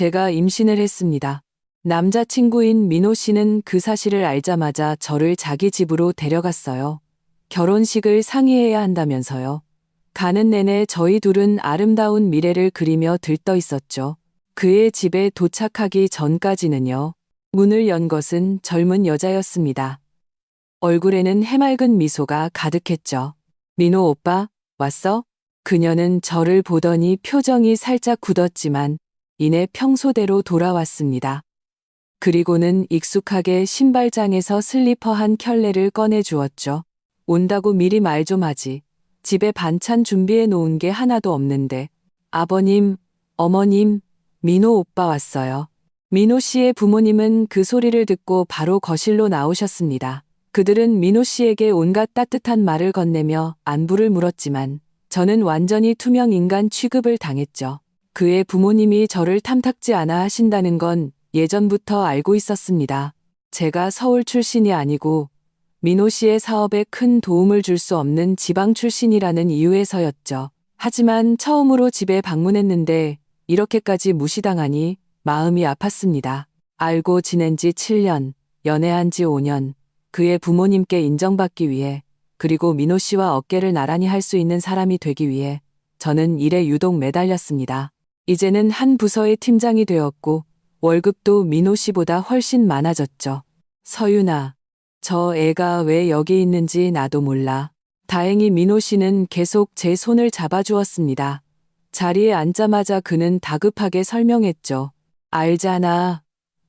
제가 임신을 했습니다. 남자친구인 민호 씨는 그 사실을 알자마자 저를 자기 집으로 데려갔어요. 결혼식을 상의해야 한다면서요. 가는 내내 저희 둘은 아름다운 미래를 그리며 들떠 있었죠. 그의 집에 도착하기 전까지는요. 문을 연 것은 젊은 여자였습니다. 얼굴에는 해맑은 미소가 가득했죠. 민호 오빠, 왔어? 그녀는 저를 보더니 표정이 살짝 굳었지만 이내 평소대로 돌아왔습니다. 그리고는 익숙하게 신발장에서 슬리퍼 한 켤레를 꺼내 주었죠. 온다고 미리 말 좀 하지. 집에 반찬 준비해 놓은 게 하나도 없는데. 아버님, 어머님, 민호 오빠 왔어요. 민호 씨의 부모님은 그 소리를 듣고 바로 거실로 나오셨습니다. 그들은 민호 씨에게 온갖 따뜻한 말을 건네며 안부를 물었지만 저는 완전히 투명 인간 취급을 당했죠. 그의 부모님이 저를 탐탁지 않아 하신다는 건 예전부터 알고 있었습니다. 제가 서울 출신이 아니고 민호 씨의 사업에 큰 도움을 줄 수 없는 지방 출신이라는 이유에서였죠. 하지만 처음으로 집에 방문했는데 이렇게까지 무시당하니 마음이 아팠습니다. 알고 지낸 지 7년, 연애한 지 5년, 그의 부모님께 인정받기 위해 그리고 민호 씨와 어깨를 나란히 할 수 있는 사람이 되기 위해 저는 일에 유독 매달렸습니다. 이제는 한 부서의 팀장이 되었고 월급도 민호 씨보다 훨씬 많아졌죠. 서윤아, 저 애가 왜 여기 있는지 나도 몰라. 다행히 민호 씨는 계속 제 손을 잡아주었습니다. 자리에 앉자마자 그는 다급하게 설명했죠. 알잖아.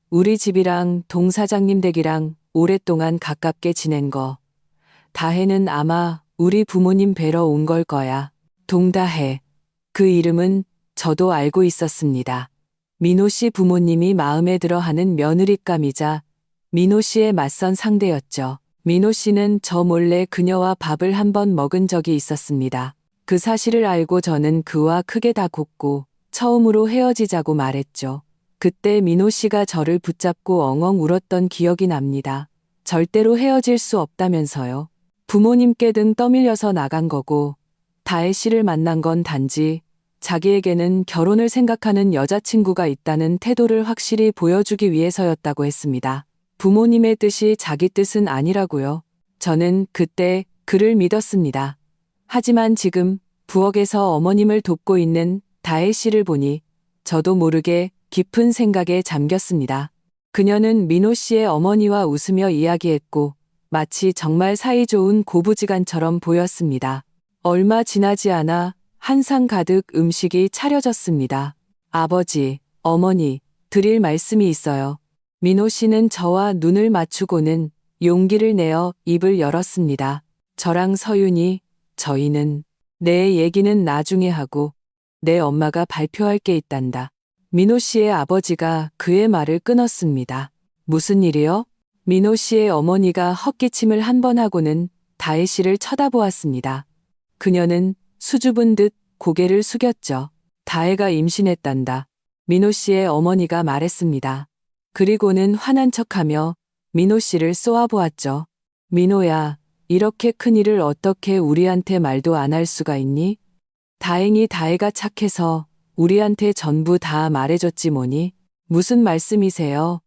우리 집이랑 동 사장님 댁이랑 오랫동안 가깝게 지낸 거. 다혜는 아마 우리 부모님 뵈러 온 걸 거야. 동다혜. 그 이름은 저도 알고 있었습니다. 민호 씨 부모님이 마음에 들어 하는 며느리감이자 민호 씨의 맞선 상대였죠. 민호 씨는 저 몰래 그녀와 밥을 한 번 먹은 적이 있었습니다. 그 사실을 알고 저는 그와 크게 다굼고 처음으로 헤어지자고 말했죠. 그때 민호 씨가 저를 붙잡고 엉엉 울었던 기억이 납니다. 절대로 헤어질 수 없다면서요. 부모님께 등 떠밀려서 나간 거고 다혜 씨를 만난 건 단지 자기에게는 결혼을 생각하는 여자친구가 있다는 태도를 확실히 보여주기 위해서였다고 했습니다. 부모님의 뜻이 자기 뜻은 아니라고요. 저는 그때 그를 믿었습니다. 하지만 지금 부엌에서 어머님을 돕고 있는 다혜 씨를 보니 저도 모르게 깊은 생각에 잠겼습니다. 그녀는 민호 씨의 어머니와 웃으며 이야기했고 마치 정말 사이좋은 고부지간처럼 보였습니다. 얼마 지나지 않아 한 상 가득 음식이 차려졌습니다. 아버지, 어머니, 드릴 말씀이 있어요. 민호 씨는 저와 눈을 맞추고는 용기를 내어 입을 열었습니다. 저랑 서윤이, 저희는 내 얘기는 나중에 하고 내 엄마가 발표할 게 있단다. 민호 씨의 아버지가 그의 말을 끊었습니다. 무슨 일이요? 민호 씨의 어머니가 헛기침을 한 번 하고는 다혜 씨를 쳐다보았습니다. 그녀는 수줍은 듯 고개를 숙였죠. 다혜가 임신했단다. 민호 씨의 어머니가 말했습니다. 그리고는 화난 척하며 민호 씨를 쏘아보았죠. 민호야, 이렇게 큰일을 어떻게 우리한테 말도 안 할 수가 있니? 다행히 다혜가 착해서 우리한테 전부 다 말해줬지 뭐니? 무슨 말씀이세요?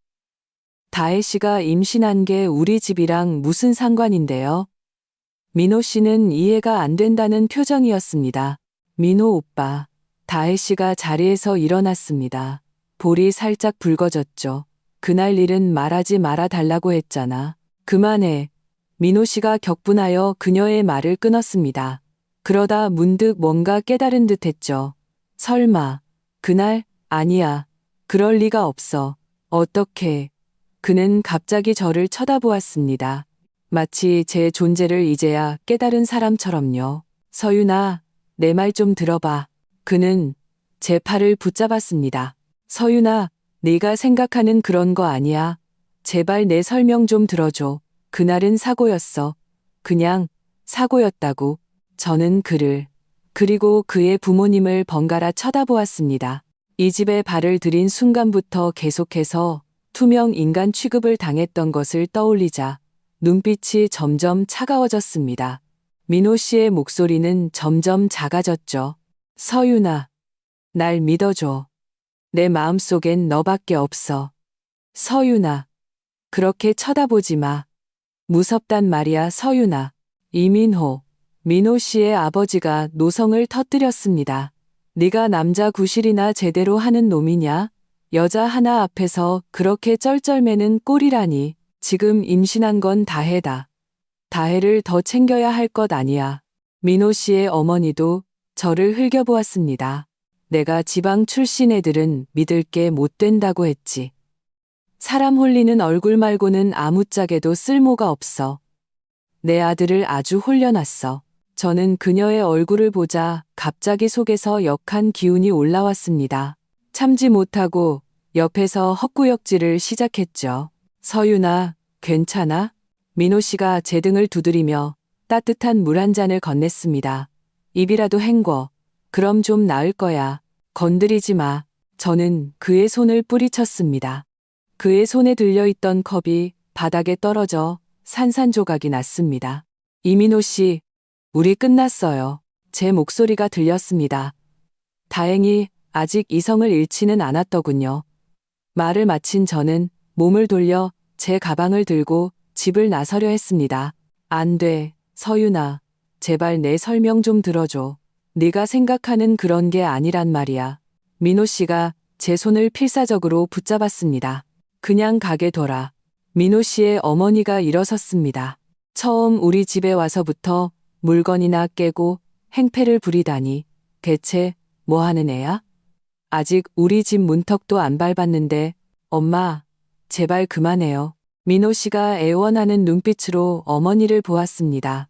다혜 씨가 임신한 게 우리 집이랑 무슨 상관인데요? 민호 씨는 이해가 안 된다는 표정이었습니다. 민호 오빠, 다혜 씨가 자리에서 일어났습니다. 볼이 살짝 붉어졌죠. 그날 일은 말하지 말아 달라고 했잖아. 그만해. 민호 씨가 격분하여 그녀의 말을 끊었습니다. 그러다 문득 뭔가 깨달은 듯 했죠. 설마, 그날? 아니야. 그럴 리가 없어. 어떻게? 그는 갑자기 저를 쳐다보았습니다. 마치 제 존재를 이제야 깨달은 사람처럼요. 서윤아, 내 말 좀 들어봐. 그는 제 팔을 붙잡았습니다. 서윤아, 네가 생각하는 그런 거 아니야. 제발 내 설명 좀 들어줘. 그날은 사고였어. 그냥 사고였다고. 저는 그를 그리고 그의 부모님을 번갈아 쳐다보았습니다. 이 집에 발을 들인 순간부터 계속해서 투명 인간 취급을 당했던 것을 떠올리자 눈빛이 점점 차가워졌습니다. 민호 씨의 목소리는 점점 작아졌죠. 서윤아, 날 믿어줘. 내 마음속엔 너밖에 없어. 서윤아. 그렇게 쳐다보지 마. 무섭단 말이야, 서윤아. 이민호. 민호 씨의 아버지가 노성을 터뜨렸습니다. 네가 남자 구실이나 제대로 하는 놈이냐? 여자 하나 앞에서 그렇게 쩔쩔매는 꼴이라니. 지금 임신한 건 다혜다. 다혜를 더 챙겨야 할 것 아니야. 민호 씨의 어머니도 저를 흘겨보았습니다. 내가 지방 출신 애들은 믿을 게 못 된다고 했지. 사람 홀리는 얼굴 말고는 아무짝에도 쓸모가 없어. 내 아들을 아주 홀려놨어. 저는 그녀의 얼굴을 보자 갑자기 속에서 역한 기운이 올라왔습니다. 참지 못하고 옆에서 헛구역질을 시작했죠. 서윤아, 괜찮아? 민호 씨가 제 등을 두드리며 따뜻한 물 한 잔을 건넸습니다. 입이라도 헹궈. 그럼 좀 나을 거야. 건드리지 마. 저는 그의 손을 뿌리쳤습니다. 그의 손에 들려있던 컵이 바닥에 떨어져 산산조각이 났습니다. 이민호 씨, 우리 끝났어요. 제 목소리가 들렸습니다. 다행히 아직 이성을 잃지는 않았더군요. 말을 마친 저는 몸을 돌려 제 가방을 들고 집을 나서려 했습니다. 안 돼, 서윤아. 제발 내 설명 좀 들어줘. 네가 생각하는 그런 게 아니란 말이야. 민호 씨가 제 손을 필사적으로 붙잡았습니다. 그냥 가게 둬라. 민호 씨의 어머니가 일어섰습니다. 처음 우리 집에 와서부터 물건이나 깨고 행패를 부리다니. 대체 뭐 하는 애야? 아직 우리 집 문턱도 안 밟았는데 엄마, 제발 그만해요. 민호 씨가 애원하는 눈빛으로 어머니를 보았습니다.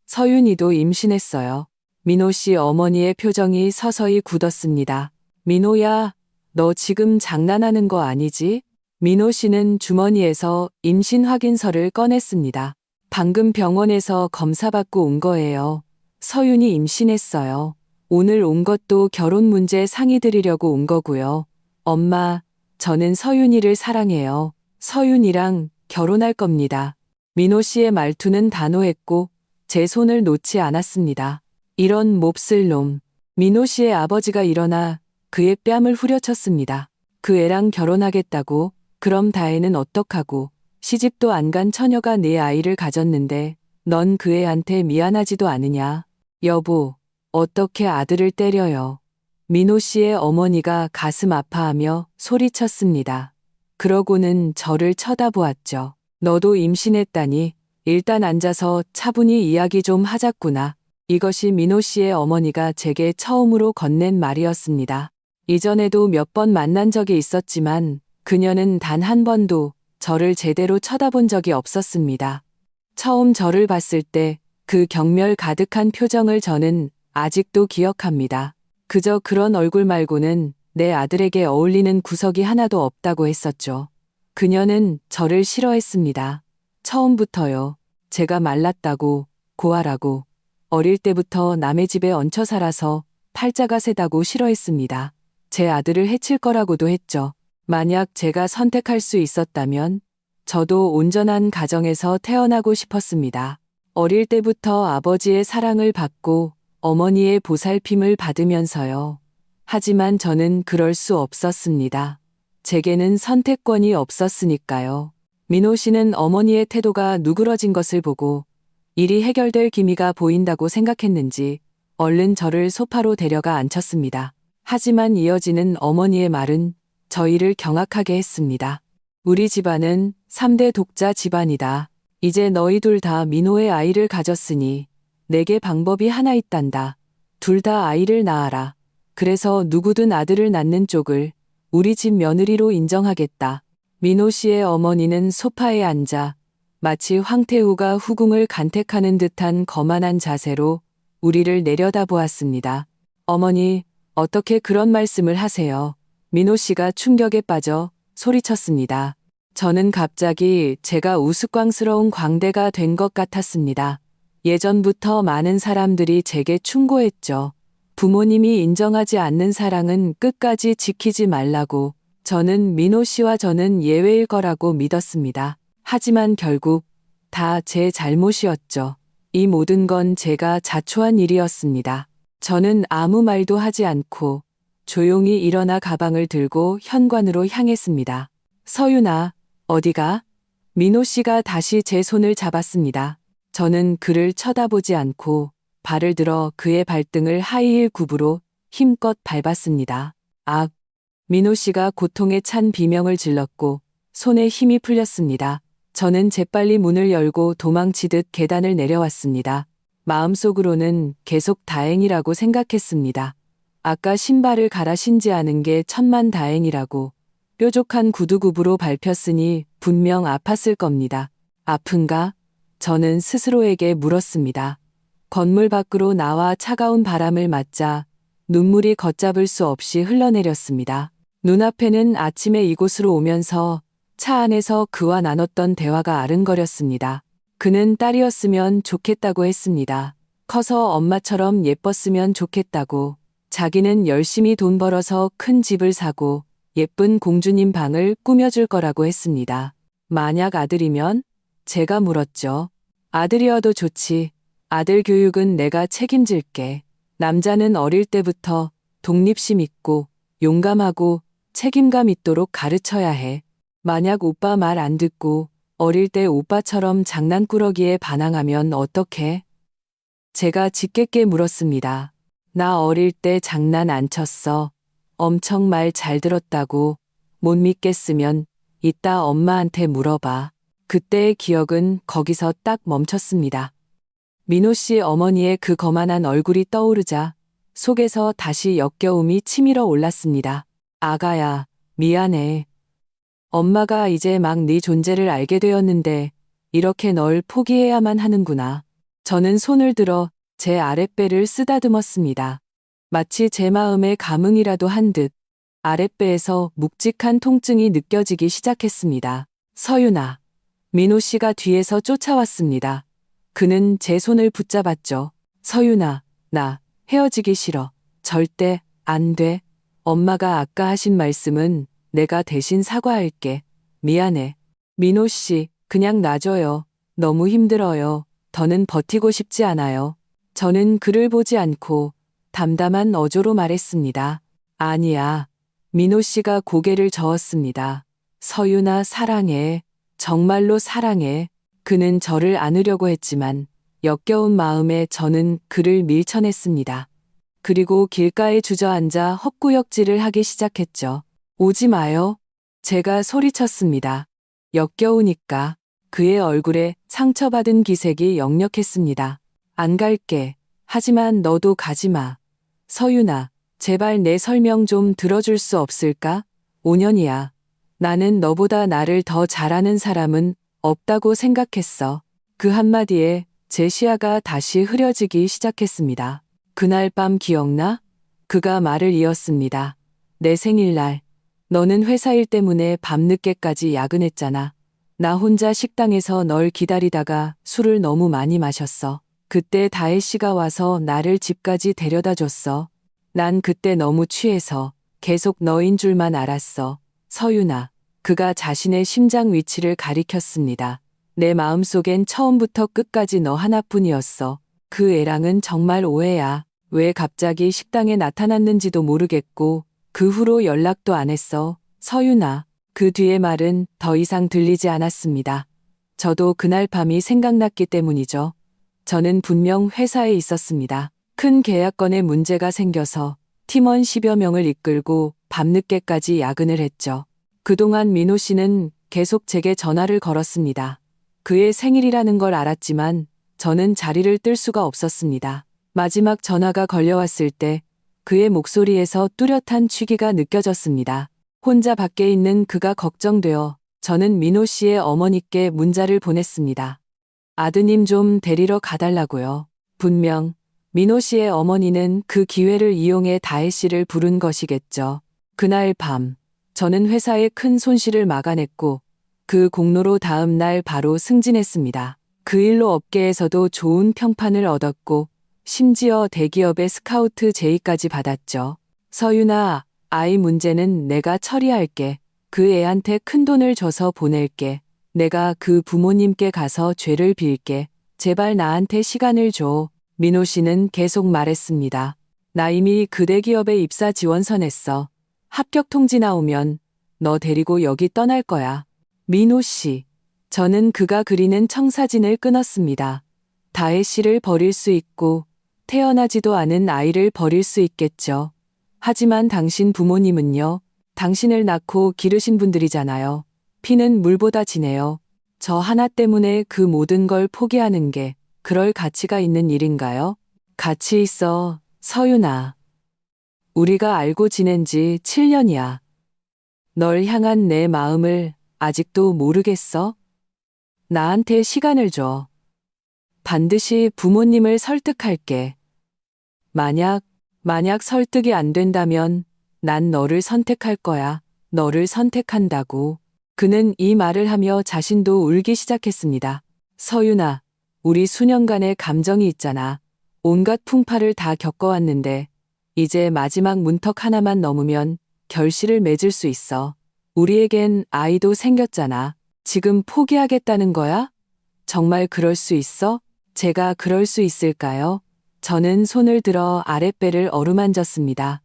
서윤이도 임신했어요. 민호 씨 어머니의 표정이 서서히 굳었습니다. 민호야, 너 지금 장난하는 거 아니지? 민호 씨는 주머니에서 임신 확인서를 꺼냈습니다. 방금 병원에서 검사받고 온 거예요. 서윤이 임신했어요. 오늘 온 것도 결혼 문제 상의 드리려고 온 거고요. 엄마, 저는 서윤이를 사랑해요. 서윤이랑 결혼할 겁니다. 민호 씨의 말투는 단호했고 제 손을 놓지 않았습니다. 이런 몹쓸 놈. 민호 씨의 아버지가 일어나 그의 뺨을 후려쳤습니다. 그 애랑 결혼하겠다고? 그럼 다혜는 어떡하고? 시집도 안 간 처녀가 내 아이를 가졌는데 넌 그 애한테 미안하지도 않으냐? 여보, 어떻게 아들을 때려요? 민호 씨의 어머니가 가슴 아파하며 소리쳤습니다. 그러고는 저를 쳐다보았죠. 너도 임신했다니 일단 앉아서 차분히 이야기 좀 하자꾸나. 이것이 민호 씨의 어머니가 제게 처음으로 건넨 말이었습니다. 이전에도 몇 번 만난 적이 있었지만 그녀는 단 한 번도 저를 제대로 쳐다본 적이 없었습니다. 처음 저를 봤을 때 그 경멸 가득한 표정을 저는 아직도 기억합니다. 그저 그런 얼굴 말고는 내 아들에게 어울리는 구석이 하나도 없다고 했었죠. 그녀는 저를 싫어했습니다. 처음부터요. 제가 말랐다고, 고아라고, 어릴 때부터 남의 집에 얹혀 살아서 팔자가 세다고 싫어했습니다. 제 아들을 해칠 거라고도 했죠. 만약 제가 선택할 수 있었다면 저도 온전한 가정에서 태어나고 싶었습니다. 어릴 때부터 아버지의 사랑을 받고 어머니의 보살핌을 받으면서요. 하지만 저는 그럴 수 없었습니다. 제게는 선택권이 없었으니까요. 민호 씨는 어머니의 태도가 누그러진 것을 보고 일이 해결될 기미가 보인다고 생각했는지 얼른 저를 소파로 데려가 앉혔습니다. 하지만 이어지는 어머니의 말은 저희를 경악하게 했습니다. 우리 집안은 3대 독자 집안이다. 이제 너희 둘 다 민호의 아이를 가졌으니 내게 방법이 하나 있단다. 둘 다 아이를 낳아라. 그래서 누구든 아들을 낳는 쪽을 우리 집 며느리로 인정하겠다. 민호 씨의 어머니는 소파에 앉아 마치 황태후가 후궁을 간택하는 듯한 거만한 자세로 우리를 내려다보았습니다. 어머니, 어떻게 그런 말씀을 하세요? 민호 씨가 충격에 빠져 소리쳤습니다. 저는 갑자기 제가 우스꽝스러운 광대가 된 것 같았습니다. 예전부터 많은 사람들이 제게 충고했죠. 부모님이 인정하지 않는 사랑은 끝까지 지키지 말라고. 저는 민호 씨와 저는 예외일 거라고 믿었습니다. 하지만 결국 다 제 잘못이었죠. 이 모든 건 제가 자초한 일이었습니다. 저는 아무 말도 하지 않고 조용히 일어나 가방을 들고 현관으로 향했습니다. 서윤아, 어디가? 민호 씨가 다시 제 손을 잡았습니다. 저는 그를 쳐다보지 않고 발을 들어 그의 발등을 하이힐 굽으로 힘껏 밟았습니다. 악! 민호 씨가 고통에 찬 비명을 질렀고 손에 힘이 풀렸습니다. 저는 재빨리 문을 열고 도망치듯 계단을 내려왔습니다. 마음속으로는 계속 다행이라고 생각했습니다. 아까 신발을 갈아 신지 않은 게 천만 다행이라고. 뾰족한 구두굽으로 밟혔으니 분명 아팠을 겁니다. 아픈가? 저는 스스로에게 물었습니다. 건물 밖으로 나와 차가운 바람을 맞자 눈물이 걷잡을 수 없이 흘러내렸습니다. 눈앞에는 아침에 이곳으로 오면서 차 안에서 그와 나눴던 대화가 아른거렸습니다. 그는 딸이었으면 좋겠다고 했습니다. 커서 엄마처럼 예뻤으면 좋겠다고. 자기는 열심히 돈 벌어서 큰 집을 사고 예쁜 공주님 방을 꾸며줄 거라고 했습니다. 만약 아들이면? 제가 물었죠. 아들이어도 좋지. 아들 교육은 내가 책임질게. 남자는 어릴 때부터 독립심 있고 용감하고 책임감 있도록 가르쳐야 해. 만약 오빠 말 안 듣고 어릴 때 오빠처럼 장난꾸러기에 반항하면 어떡해? 제가 짓궂게 물었습니다. 나 어릴 때 장난 안 쳤어. 엄청 말 잘 들었다고. 못 믿겠으면 이따 엄마한테 물어봐. 그때의 기억은 거기서 딱 멈췄습니다. 민호 씨 어머니의 그 거만한 얼굴이 떠오르자 속에서 다시 역겨움이 치밀어 올랐습니다. 아가야, 미안해. 엄마가 이제 막 네 존재를 알게 되었는데 이렇게 널 포기해야만 하는구나. 저는 손을 들어 제 아랫배를 쓰다듬었습니다. 마치 제 마음에 감흥이라도 한 듯 아랫배에서 묵직한 통증이 느껴지기 시작했습니다. 서윤아. 민호 씨가 뒤에서 쫓아왔습니다. 그는 제 손을 붙잡았죠. 서윤아, 나 헤어지기 싫어. 절대 안 돼. 엄마가 아까 하신 말씀은 내가 대신 사과할게. 미안해. 민호 씨, 그냥 놔줘요. 너무 힘들어요. 더는 버티고 싶지 않아요. 저는 그를 보지 않고 담담한 어조로 말했습니다. 아니야. 민호 씨가 고개를 저었습니다. 서윤아, 사랑해. 정말로 사랑해. 그는 저를 안으려고 했지만 역겨운 마음에 저는 그를 밀쳐냈습니다. 그리고 길가에 주저앉아 헛구역질을 하기 시작했죠. 오지 마요. 제가 소리쳤습니다. 역겨우니까. 그의 얼굴에 상처받은 기색이 역력했습니다. 안 갈게. 하지만 너도 가지 마. 서윤아, 제발 내 설명 좀 들어줄 수 없을까? 5년이야. 나는 너보다 나를 더 잘하는 사람은 없다고 생각했어. 그 한마디에 제 시야가 다시 흐려지기 시작했습니다. 그날 밤 기억나? 그가 말을 이었습니다. 내 생일날. 너는 회사 일 때문에 밤늦게까지 야근했잖아. 나 혼자 식당에서 널 기다리다가 술을 너무 많이 마셨어. 그때 다혜 씨가 와서 나를 집까지 데려다 줬어. 난 그때 너무 취해서 계속 너인 줄만 알았어. 서윤아. 그가 자신의 심장 위치를 가리켰습니다. 내 마음속엔 처음부터 끝까지 너 하나뿐이었어. 그 애랑은 정말 오해야. 왜 갑자기 식당에 나타났는지도 모르겠고 그 후로 연락도 안 했어. 서윤아. 그 뒤의 말은 더 이상 들리지 않았습니다. 저도 그날 밤이 생각났기 때문이죠. 저는 분명 회사에 있었습니다. 큰 계약건에 문제가 생겨서 팀원 10여 명을 이끌고 밤늦게까지 야근을 했죠. 그동안 민호 씨는 계속 제게 전화를 걸었습니다. 그의 생일이라는 걸 알았지만 저는 자리를 뜰 수가 없었습니다. 마지막 전화가 걸려왔을 때 그의 목소리에서 뚜렷한 취기가 느껴졌습니다. 혼자 밖에 있는 그가 걱정되어 저는 민호 씨의 어머니께 문자를 보냈습니다. 아드님 좀 데리러 가달라고요. 분명 민호 씨의 어머니는 그 기회를 이용해 다혜 씨를 부른 것이겠죠. 그날 밤 저는 회사의 큰 손실을 막아냈고 그 공로로 다음 날 바로 승진했습니다. 그 일로 업계에서도 좋은 평판을 얻었고 심지어 대기업의 스카우트 제의까지 받았죠. 서윤아, 아이 문제는 내가 처리할게. 그 애한테 큰돈을 줘서 보낼게. 내가 그 부모님께 가서 죄를 빌게. 제발 나한테 시간을 줘. 민호 씨는 계속 말했습니다. 나 이미 그 대기업에 입사 지원서 냈어. 합격 통지 나오면 너 데리고 여기 떠날 거야. 민호 씨. 저는 그가 그리는 청사진을 끊었습니다. 다혜 씨를 버릴 수 있고 태어나지도 않은 아이를 버릴 수 있겠죠. 하지만 당신 부모님은요. 당신을 낳고 기르신 분들이잖아요. 피는 물보다 진해요. 저 하나 때문에 그 모든 걸 포기하는 게 그럴 가치가 있는 일인가요? 가치 있어, 서윤아. 우리가 알고 지낸 지 7년이야. 널 향한 내 마음을 아직도 모르겠어? 나한테 시간을 줘. 반드시 부모님을 설득할게. 만약 설득이 안 된다면 난 너를 선택할 거야. 너를 선택한다고. 그는 이 말을 하며 자신도 울기 시작했습니다. 서윤아, 우리 수년간의 감정이 있잖아. 온갖 풍파를 다 겪어왔는데 이제 마지막 문턱 하나만 넘으면 결실을 맺을 수 있어. 우리에겐 아이도 생겼잖아. 지금 포기하겠다는 거야? 정말 그럴 수 있어? 제가 그럴 수 있을까요? 저는 손을 들어 아랫배를 어루만졌습니다.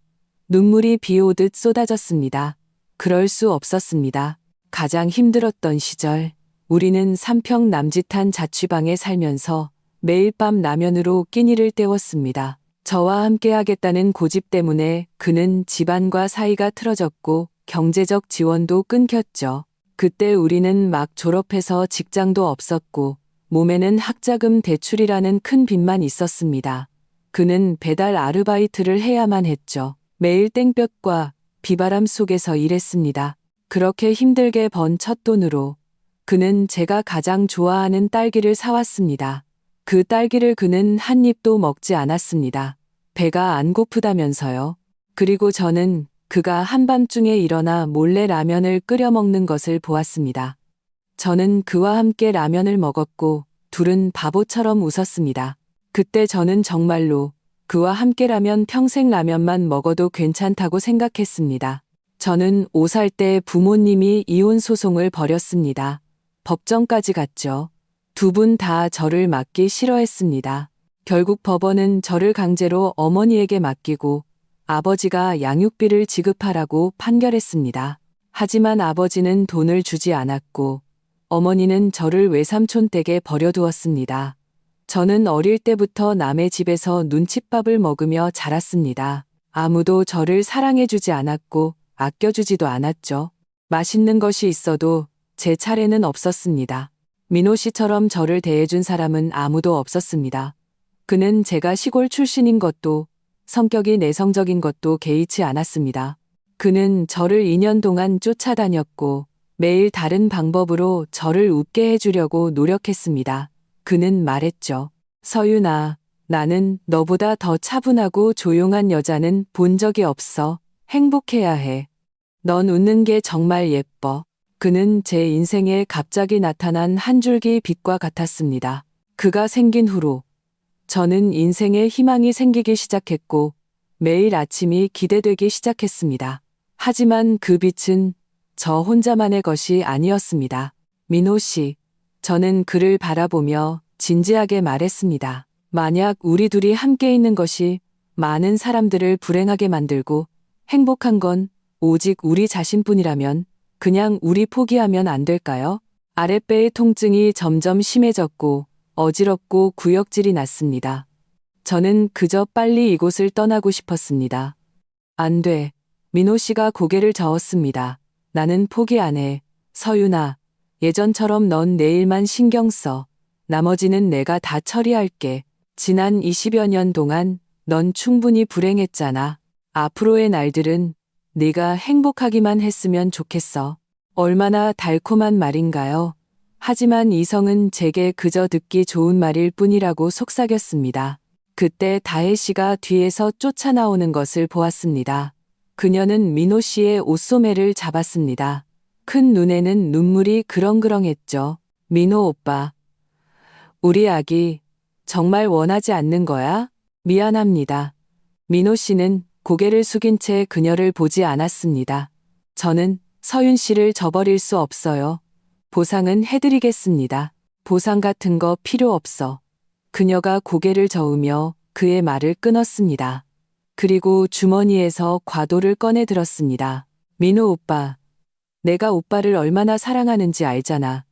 눈물이 비 오듯 쏟아졌습니다. 그럴 수 없었습니다. 가장 힘들었던 시절, 우리는 삼평 남짓한 자취방에 살면서 매일 밤 라면으로 끼니를 때웠습니다. 저와 함께 하겠다는 고집 때문에 그는 집안과 사이가 틀어졌고 경제적 지원도 끊겼죠. 그때 우리는 막 졸업해서 직장도 없었고 몸에는 학자금 대출이라는 큰 빚만 있었습니다. 그는 배달 아르바이트를 해야만 했죠. 매일 땡볕과 비바람 속에서 일했습니다. 그렇게 힘들게 번 첫 돈으로 그는 제가 가장 좋아하는 딸기를 사왔습니다. 그 딸기를 그는 한 입도 먹지 않았습니다. 배가 안 고프다면서요. 그리고 저는 그가 한밤중에 일어나 몰래 라면을 끓여 먹는 것을 보았습니다. 저는 그와 함께 라면을 먹었고 둘은 바보처럼 웃었습니다. 그때 저는 정말로 그와 함께라면 평생 라면만 먹어도 괜찮다고 생각했습니다. 저는 5살 때 부모님이 이혼 소송을 벌였습니다. 법정까지 갔죠. 두 분 다 저를 맡기 싫어했습니다. 결국 법원은 저를 강제로 어머니에게 맡기고 아버지가 양육비를 지급하라고 판결했습니다. 하지만 아버지는 돈을 주지 않았고 어머니는 저를 외삼촌 댁에 버려두었습니다. 저는 어릴 때부터 남의 집에서 눈칫밥을 먹으며 자랐습니다. 아무도 저를 사랑해주지 않았고 아껴주지도 않았죠. 맛있는 것이 있어도 제 차례는 없었습니다. 민호 씨처럼 저를 대해준 사람은 아무도 없었습니다. 그는 제가 시골 출신인 것도 성격이 내성적인 것도 개의치 않았습니다. 그는 저를 2년 동안 쫓아다녔고 매일 다른 방법으로 저를 웃게 해주려고 노력했습니다. 그는 말했죠. 서윤아, 나는 너보다 더 차분하고 조용한 여자는 본 적이 없어. 행복해야 해. 넌 웃는 게 정말 예뻐. 그는 제 인생에 갑자기 나타난 한 줄기 빛과 같았습니다. 그가 생긴 후로 저는 인생에 희망이 생기기 시작했고 매일 아침이 기대되기 시작했습니다. 하지만 그 빛은 저 혼자만의 것이 아니었습니다. 민호 씨, 저는 그를 바라보며 진지하게 말했습니다. 만약 우리 둘이 함께 있는 것이 많은 사람들을 불행하게 만들고 행복한 건 오직 우리 자신뿐이라면 그냥 우리 포기하면 안 될까요? 아랫배의 통증이 점점 심해졌고 어지럽고 구역질이 났습니다. 저는 그저 빨리 이곳을 떠나고 싶었습니다. 안 돼. 민호 씨가 고개를 저었습니다. 나는 포기 안 해. 서윤아, 예전처럼 넌 내일만 신경 써. 나머지는 내가 다 처리할게. 지난 20여 년 동안 넌 충분히 불행했잖아. 앞으로의 날들은 네가 행복하기만 했으면 좋겠어. 얼마나 달콤한 말인가요? 하지만 이성은 제게 그저 듣기 좋은 말일 뿐이라고 속삭였습니다. 그때 다혜 씨가 뒤에서 쫓아나오는 것을 보았습니다. 그녀는 민호 씨의 옷소매를 잡았습니다. 큰 눈에는 눈물이 그렁그렁했죠. 민호 오빠, 우리 아기 정말 원하지 않는 거야? 미안합니다. 민호 씨는 고개를 숙인 채 그녀를 보지 않았습니다. 저는 서윤 씨를 저버릴 수 없어요. 보상은 해드리겠습니다. 보상 같은 거 필요 없어. 그녀가 고개를 저으며 그의 말을 끊었습니다. 그리고 주머니에서 과도를 꺼내 들었습니다. 민호 오빠, 내가 오빠를 얼마나 사랑하는지 알잖아.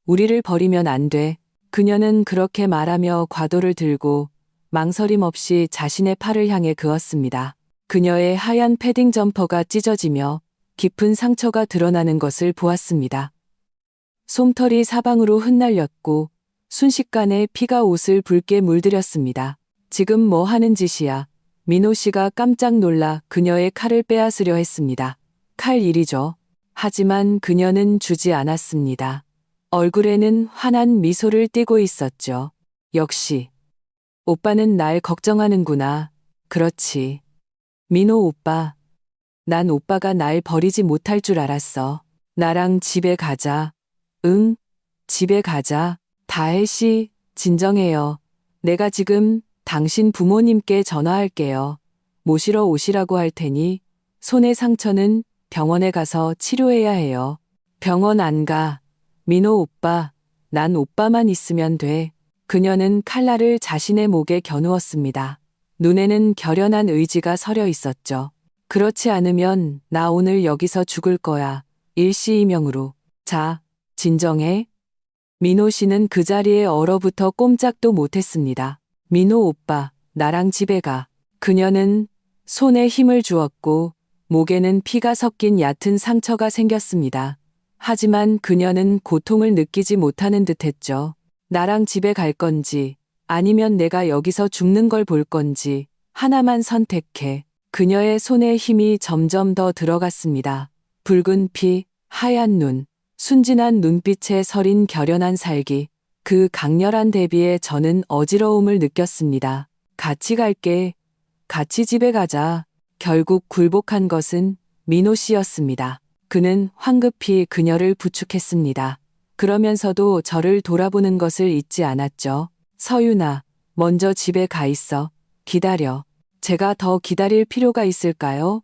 우리를 버리면 안 돼. 그녀는 그렇게 말하며 과도를 들고 망설임 없이 자신의 팔을 향해 그었습니다. 그녀의 하얀 패딩 점퍼가 찢어지며 깊은 상처가 드러나는 것을 보았습니다. 솜털이 사방으로 흩날렸고 순식간에 피가 옷을 붉게 물들였습니다. 지금 뭐 하는 짓이야? 민호 씨가 깜짝 놀라 그녀의 칼을 빼앗으려 했습니다. 칼 일이죠. 하지만 그녀는 주지 않았습니다. 얼굴에는 환한 미소를 띠고 있었죠. 역시 오빠는 날 걱정하는구나. 그렇지. 민호 오빠, 난 오빠가 날 버리지 못할 줄 알았어. 나랑 집에 가자. 응, 집에 가자. 다혜 씨, 진정해요. 내가 지금 당신 부모님께 전화할게요. 모시러 오시라고 할 테니 손의 상처는 병원에 가서 치료해야 해요. 병원 안 가. 민호 오빠, 난 오빠만 있으면 돼. 그녀는 칼날을 자신의 목에 겨누었습니다. 눈에는 결연한 의지가 서려 있었죠. 그렇지 않으면 나 오늘 여기서 죽을 거야. 일시이명으로. 자, 진정해. 민호 씨는 그 자리에 얼어붙어 꼼짝도 못했습니다. 민호 오빠, 나랑 집에 가. 그녀는 손에 힘을 주었고 목에는 피가 섞인 얕은 상처가 생겼습니다. 하지만 그녀는 고통을 느끼지 못하는 듯했죠. 나랑 집에 갈 건지 아니면 내가 여기서 죽는 걸 볼 건지 하나만 선택해. 그녀의 손에 힘이 점점 더 들어갔습니다. 붉은 피, 하얀 눈, 순진한 눈빛에 서린 결연한 살기. 그 강렬한 대비에 저는 어지러움을 느꼈습니다. 같이 갈게. 같이 집에 가자. 결국 굴복한 것은 민호 씨였습니다. 그는 황급히 그녀를 부축했습니다. 그러면서도 저를 돌아보는 것을 잊지 않았죠. 서윤아, 먼저 집에 가 있어. 기다려. 제가 더 기다릴 필요가 있을까요?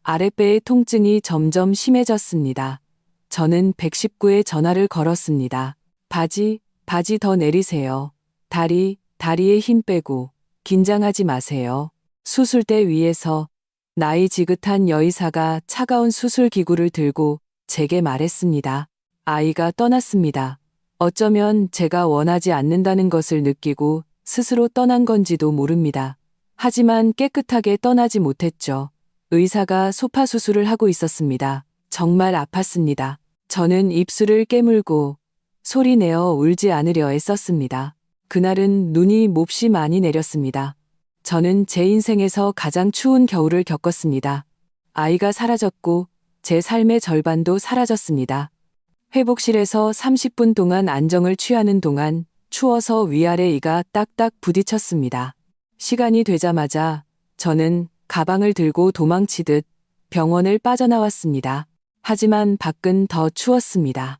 아랫배의 통증이 점점 심해졌습니다. 저는 119에 전화를 걸었습니다. 바지 더 내리세요. 다리에 힘 빼고 긴장하지 마세요. 수술대 위에서 나이 지긋한 여의사가 차가운 수술 기구를 들고 제게 말했습니다. 아이가 떠났습니다. 어쩌면 제가 원하지 않는다는 것을 느끼고 스스로 떠난 건지도 모릅니다. 하지만 깨끗하게 떠나지 못했죠. 의사가 소파 수술을 하고 있었습니다. 정말 아팠습니다. 저는 입술을 깨물고 소리내어 울지 않으려 애썼습니다. 그날은 눈이 몹시 많이 내렸습니다. 저는 제 인생에서 가장 추운 겨울을 겪었습니다. 아이가 사라졌고 제 삶의 절반도 사라졌습니다. 회복실에서 30분 동안 안정을 취하는 동안 추워서 위아래 이가 딱딱 부딪혔습니다. 시간이 되자마자 저는 가방을 들고 도망치듯 병원을 빠져나왔습니다. 하지만 밖은 더 추웠습니다.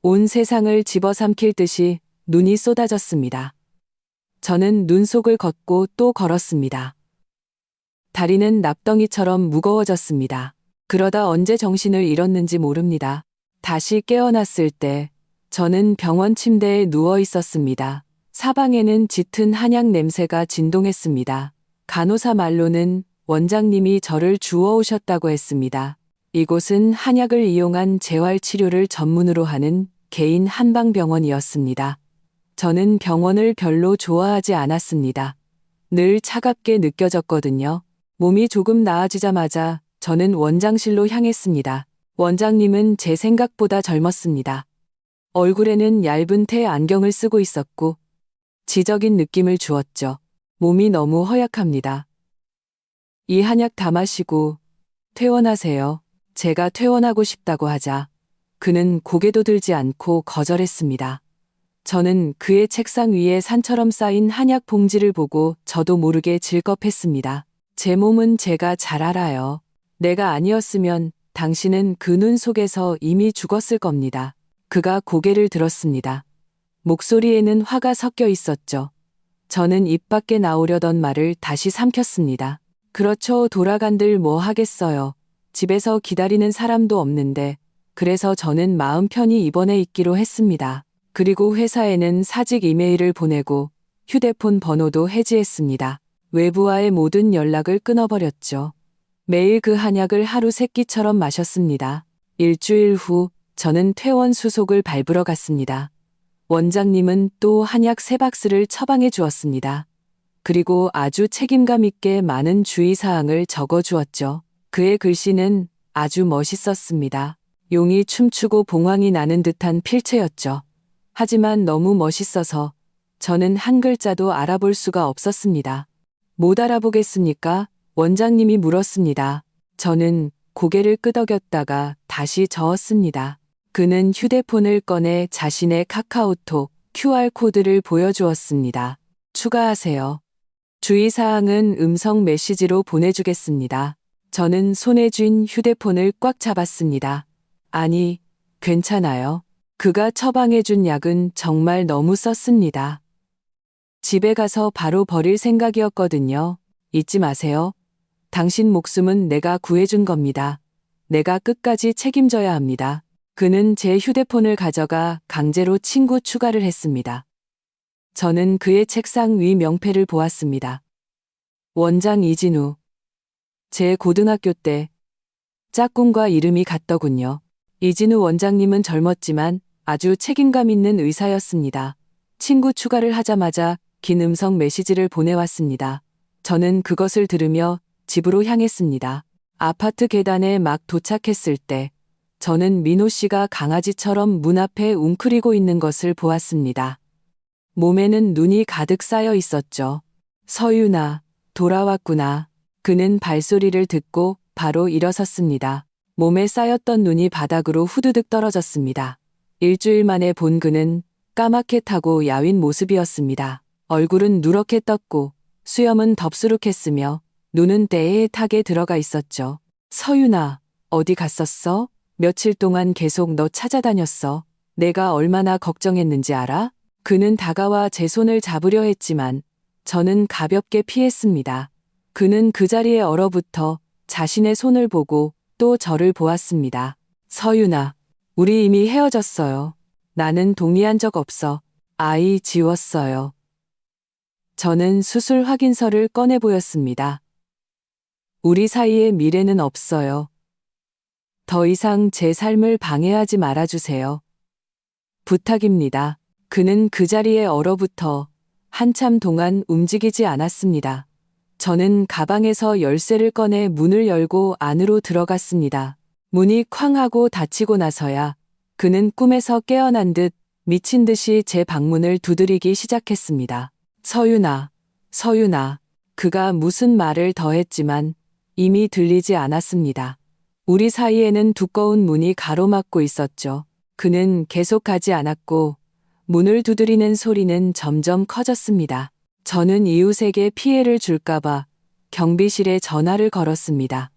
온 세상을 집어삼킬 듯이 눈이 쏟아졌습니다. 저는 눈 속을 걷고 또 걸었습니다. 다리는 납덩이처럼 무거워졌습니다. 그러다 언제 정신을 잃었는지 모릅니다. 다시 깨어났을 때 저는 병원 침대에 누워 있었습니다. 사방에는 짙은 한약 냄새가 진동했습니다. 간호사 말로는 원장님이 저를 주워오셨다고 했습니다. 이곳은 한약을 이용한 재활치료를 전문으로 하는 개인 한방병원이었습니다. 저는 병원을 별로 좋아하지 않았습니다. 늘 차갑게 느껴졌거든요. 몸이 조금 나아지자마자 저는 원장실로 향했습니다. 원장님은 제 생각보다 젊었습니다. 얼굴에는 얇은 테 안경을 쓰고 있었고 지적인 느낌을 주었죠. 몸이 너무 허약합니다. 이 한약 다 마시고 퇴원하세요. 제가 퇴원하고 싶다고 하자 그는 고개도 들지 않고 거절했습니다. 저는 그의 책상 위에 산처럼 쌓인 한약 봉지를 보고 저도 모르게 질겁했습니다. 제 몸은 제가 잘 알아요. 내가 아니었으면 당신은 그 눈 속에서 이미 죽었을 겁니다. 그가 고개를 들었습니다. 목소리에는 화가 섞여 있었죠. 저는 입 밖에 나오려던 말을 다시 삼켰습니다. 그렇죠. 돌아간들 뭐 하겠어요. 집에서 기다리는 사람도 없는데 그래서 저는 마음 편히 입원해 있기로 했습니다. 그리고 회사에는 사직 이메일을 보내고 휴대폰 번호도 해지했습니다. 외부와의 모든 연락을 끊어버렸죠. 매일 그 한약을 하루 세 끼처럼 마셨습니다. 일주일 후 저는 퇴원 수속을 밟으러 갔습니다. 원장님은 또 한약 3박스를 처방해 주었습니다. 그리고 아주 책임감 있게 많은 주의사항을 적어 주었죠. 그의 글씨는 아주 멋있었습니다. 용이 춤추고 봉황이 나는 듯한 필체였죠. 하지만 너무 멋있어서 저는 한 글자도 알아볼 수가 없었습니다. 못 알아보겠습니까? 원장님이 물었습니다. 저는 고개를 끄덕였다가 다시 저었습니다. 그는 휴대폰을 꺼내 자신의 카카오톡 QR코드를 보여주었습니다. 추가하세요. 주의사항은 음성 메시지로 보내주겠습니다. 저는 손에 쥔 휴대폰을 꽉 잡았습니다. 아니, 괜찮아요. 그가 처방해준 약은 정말 너무 썼습니다. 집에 가서 바로 버릴 생각이었거든요. 잊지 마세요. 당신 목숨은 내가 구해준 겁니다. 내가 끝까지 책임져야 합니다. 그는 제 휴대폰을 가져가 강제로 친구 추가를 했습니다. 저는 그의 책상 위 명패를 보았습니다. 원장 이진우. 제 고등학교 때 짝꿍과 이름이 같더군요. 이진우 원장님은 젊었지만 아주 책임감 있는 의사였습니다. 친구 추가를 하자마자 긴 음성 메시지를 보내왔습니다. 저는 그것을 들으며 집으로 향했습니다. 아파트 계단에 막 도착했을 때 저는 민호 씨가 강아지처럼 문 앞에 웅크리고 있는 것을 보았습니다. 몸에는 눈이 가득 쌓여 있었죠. 서윤아, 돌아왔구나. 그는 발소리를 듣고 바로 일어섰습니다. 몸에 쌓였던 눈이 바닥으로 후두둑 떨어졌습니다. 일주일 만에 본 그는 까맣게 타고 야윈 모습이었습니다. 얼굴은 누렇게 떴고 수염은 덥수룩했으며 눈은 떼에타게 들어가 있었죠. 서윤아, 어디 갔었어? 며칠 동안 계속 너 찾아다녔어. 내가 얼마나 걱정했는지 알아? 그는 다가와 제 손을 잡으려 했지만 저는 가볍게 피했습니다. 그는 그 자리에 얼어붙어 자신의 손을 보고 또 저를 보았습니다. 서윤아, 우리 이미 헤어졌어요. 나는 동의한 적 없어. 아이 지웠어요. 저는 수술 확인서를 꺼내 보였습니다. 우리 사이에 미래는 없어요. 더 이상 제 삶을 방해하지 말아주세요. 부탁입니다. 그는 그 자리에 얼어붙어 한참 동안 움직이지 않았습니다. 저는 가방에서 열쇠를 꺼내 문을 열고 안으로 들어갔습니다. 문이 쾅 하고 닫히고 나서야 그는 꿈에서 깨어난 듯 미친 듯이 제 방문을 두드리기 시작했습니다. 서윤아, 서윤아. 그가 무슨 말을 더 했지만 이미 들리지 않았습니다. 우리 사이에는 두꺼운 문이 가로막고 있었죠. 그는 계속 가지 않았고 문을 두드리는 소리는 점점 커졌습니다. 저는 이웃에게 피해를 줄까봐 경비실에 전화를 걸었습니다.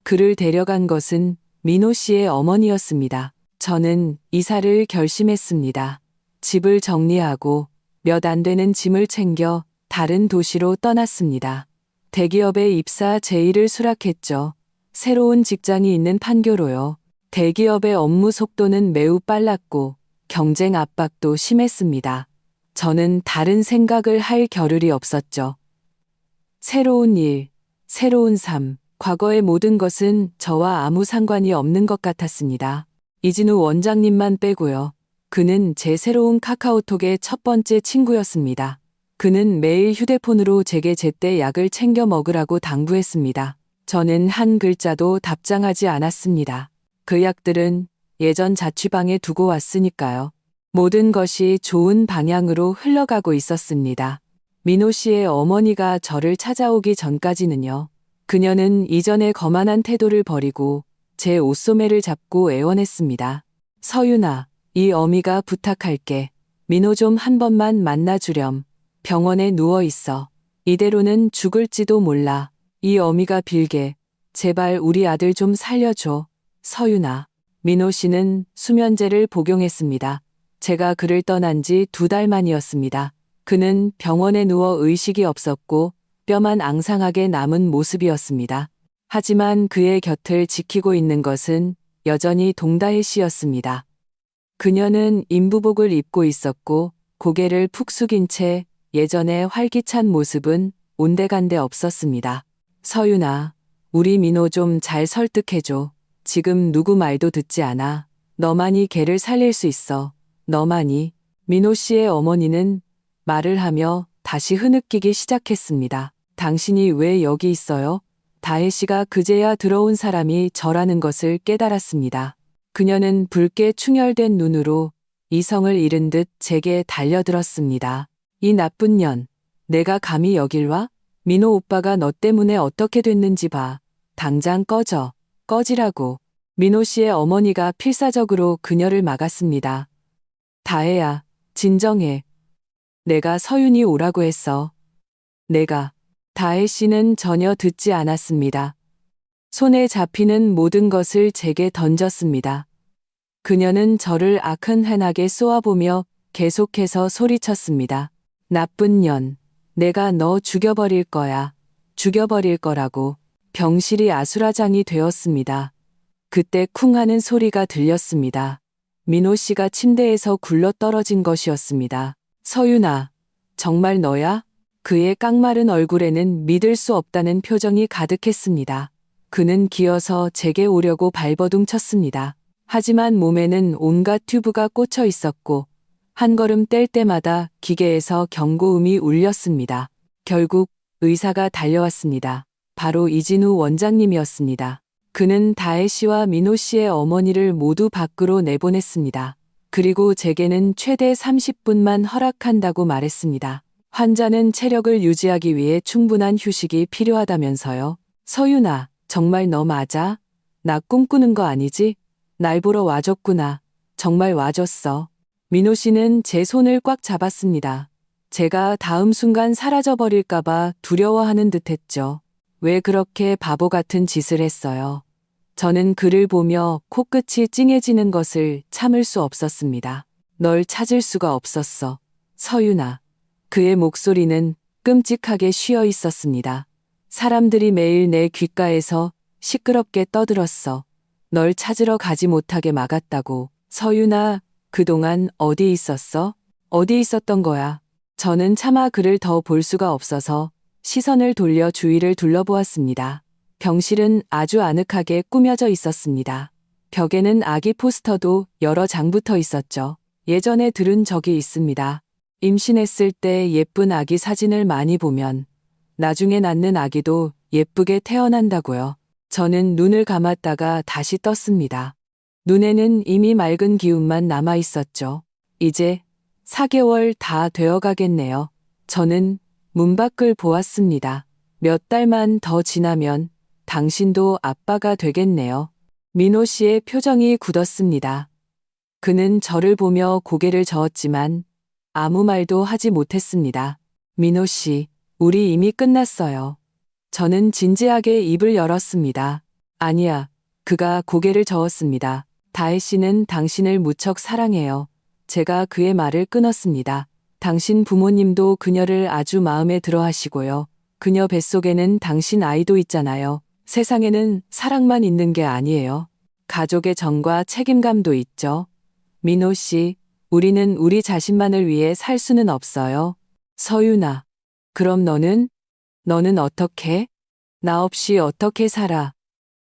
그를 데려간 것은 민호 씨의 어머니였습니다. 저는 이사를 결심했습니다. 집을 정리하고 몇 안 되는 짐을 챙겨 다른 도시로 떠났습니다. 대기업에 입사 제의를 수락했죠. 새로운 직장이 있는 판교로요. 대기업의 업무 속도는 매우 빨랐고 경쟁 압박도 심했습니다. 저는 다른 생각을 할 겨를이 없었죠. 새로운 일, 새로운 삶, 과거의 모든 것은 저와 아무 상관이 없는 것 같았습니다. 이진우 원장님만 빼고요. 그는 제 새로운 카카오톡의 첫 번째 친구였습니다. 그는 매일 휴대폰으로 제게 제때 약을 챙겨 먹으라고 당부했습니다. 저는 한 글자도 답장하지 않았습니다. 그 약들은 예전 자취방에 두고 왔으니까요. 모든 것이 좋은 방향으로 흘러가고 있었습니다. 민호 씨의 어머니가 저를 찾아오기 전까지는요. 그녀는 이전의 거만한 태도를 버리고 제 옷소매를 잡고 애원했습니다. 서윤아, 이 어미가 부탁할게. 민호 좀 한 번만 만나주렴. 병원에 누워 있어. 이대로는 죽을지도 몰라. 이 어미가 빌게. 제발 우리 아들 좀 살려줘. 서윤아. 민호 씨는 수면제를 복용했습니다. 제가 그를 떠난 지 2달 만이었습니다. 그는 병원에 누워 의식이 없었고 뼈만 앙상하게 남은 모습이었습니다. 하지만 그의 곁을 지키고 있는 것은 여전히 동다혜 씨였습니다. 그녀는 인부복을 입고 있었고 고개를 푹 숙인 채 예전의 활기찬 모습은 온데간데 없었습니다. 서윤아, 우리 민호 좀 잘 설득해줘. 지금 누구 말도 듣지 않아. 너만이 걔를 살릴 수 있어. 너만이. 민호 씨의 어머니는 말을 하며 다시 흐느끼기 시작했습니다. 당신이 왜 여기 있어요? 다혜 씨가 그제야 들어온 사람이 저라는 것을 깨달았습니다. 그녀는 붉게 충혈된 눈으로 이성을 잃은 듯 제게 달려들었습니다. 이 나쁜 년, 내가 감히 여길 와? 민호 오빠가 너 때문에 어떻게 됐는지 봐. 당장 꺼져. 꺼지라고. 민호 씨의 어머니가 필사적으로 그녀를 막았습니다. 다혜야, 진정해. 내가 서윤이 오라고 했어. 내가. 다혜 씨는 전혀 듣지 않았습니다. 손에 잡히는 모든 것을 제게 던졌습니다. 그녀는 저를 아큰해나게 쏘아보며 계속해서 소리쳤습니다. 나쁜 년, 내가 너 죽여버릴 거야. 죽여버릴 거라고. 병실이 아수라장이 되었습니다. 그때 쿵 하는 소리가 들렸습니다. 민호 씨가 침대에서 굴러 떨어진 것이었습니다. 서윤아, 정말 너야? 그의 깡마른 얼굴에는 믿을 수 없다는 표정이 가득했습니다. 그는 기어서 제게 오려고 발버둥 쳤습니다. 하지만 몸에는 온갖 튜브가 꽂혀 있었고 한 걸음 뗄 때마다 기계에서 경고음이 울렸습니다. 결국 의사가 달려왔습니다. 바로 이진우 원장님이었습니다. 그는 다혜 씨와 민호 씨의 어머니를 모두 밖으로 내보냈습니다. 그리고 제게는 최대 30분만 허락한다고 말했습니다. 환자는 체력을 유지하기 위해 충분한 휴식이 필요하다면서요. 서윤아, 정말 너 맞아? 나 꿈꾸는 거 아니지? 날 보러 와줬구나. 정말 와줬어. 민호 씨는 제 손을 꽉 잡았습니다. 제가 다음 순간 사라져버릴까봐 두려워하는 듯했죠. 왜 그렇게 바보 같은 짓을 했어요? 저는 그를 보며 코끝이 찡해지는 것을 참을 수 없었습니다. 널 찾을 수가 없었어. 서윤아. 그의 목소리는 끔찍하게 쉬어 있었습니다. 사람들이 매일 내 귓가에서 시끄럽게 떠들었어. 널 찾으러 가지 못하게 막았다고. 서윤아, 그동안 어디 있었어? 어디 있었던 거야? 저는 차마 그를 더 볼 수가 없어서 시선을 돌려 주위를 둘러보았습니다. 병실은 아주 아늑하게 꾸며져 있었습니다. 벽에는 아기 포스터도 여러 장 붙어 있었죠. 예전에 들은 적이 있습니다. 임신했을 때 예쁜 아기 사진을 많이 보면 나중에 낳는 아기도 예쁘게 태어난다고요. 저는 눈을 감았다가 다시 떴습니다. 눈에는 이미 맑은 기운만 남아 있었죠. 이제 4개월 다 되어 가겠네요. 저는 문 밖을 보았습니다. 몇 달만 더 지나면 당신도 아빠가 되겠네요. 민호 씨의 표정이 굳었습니다. 그는 저를 보며 고개를 저었지만 아무 말도 하지 못했습니다. 민호 씨, 우리 이미 끝났어요. 저는 진지하게 입을 열었습니다. 아니야. 그가 고개를 저었습니다. 다혜 씨는 당신을 무척 사랑해요. 제가 그의 말을 끊었습니다. 당신 부모님도 그녀를 아주 마음에 들어 하시고요. 그녀 뱃속에는 당신 아이도 있잖아요. 세상에는 사랑만 있는 게 아니에요. 가족의 정과 책임감도 있죠. 민호 씨, 우리는 우리 자신만을 위해 살 수는 없어요. 서윤아, 그럼 너는 어떻게? 나 없이 어떻게 살아?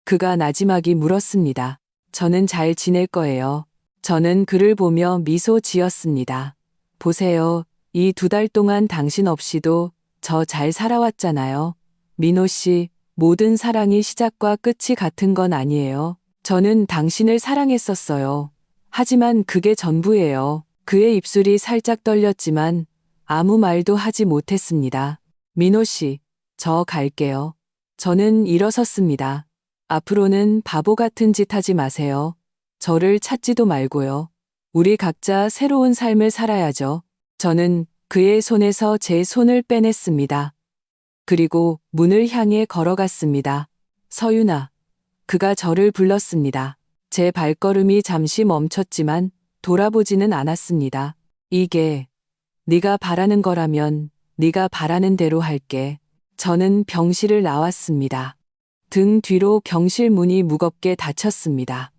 그가 나지막이 물었습니다. 저는 잘 지낼 거예요. 저는 그를 보며 미소 지었습니다. 보세요. 이 2달 동안 당신 없이도 저 잘 살아왔잖아요. 민호 씨, 모든 사랑이 시작과 끝이 같은 건 아니에요. 저는 당신을 사랑했었어요. 하지만 그게 전부예요. 그의 입술이 살짝 떨렸지만 아무 말도 하지 못했습니다. 민호 씨, 저 갈게요. 저는 일어섰습니다. 앞으로는 바보 같은 짓 하지 마세요. 저를 찾지도 말고요. 우리 각자 새로운 삶을 살아야죠. 저는 그의 손에서 제 손을 빼냈습니다. 그리고 문을 향해 걸어갔습니다. 서윤아. 그가 저를 불렀습니다. 제 발걸음이 잠시 멈췄지만 돌아보지는 않았습니다. 이게 네가 바라는 거라면 네가 바라는 대로 할게. 저는 병실을 나왔습니다. 등 뒤로 병실 문이 무겁게 닫혔습니다.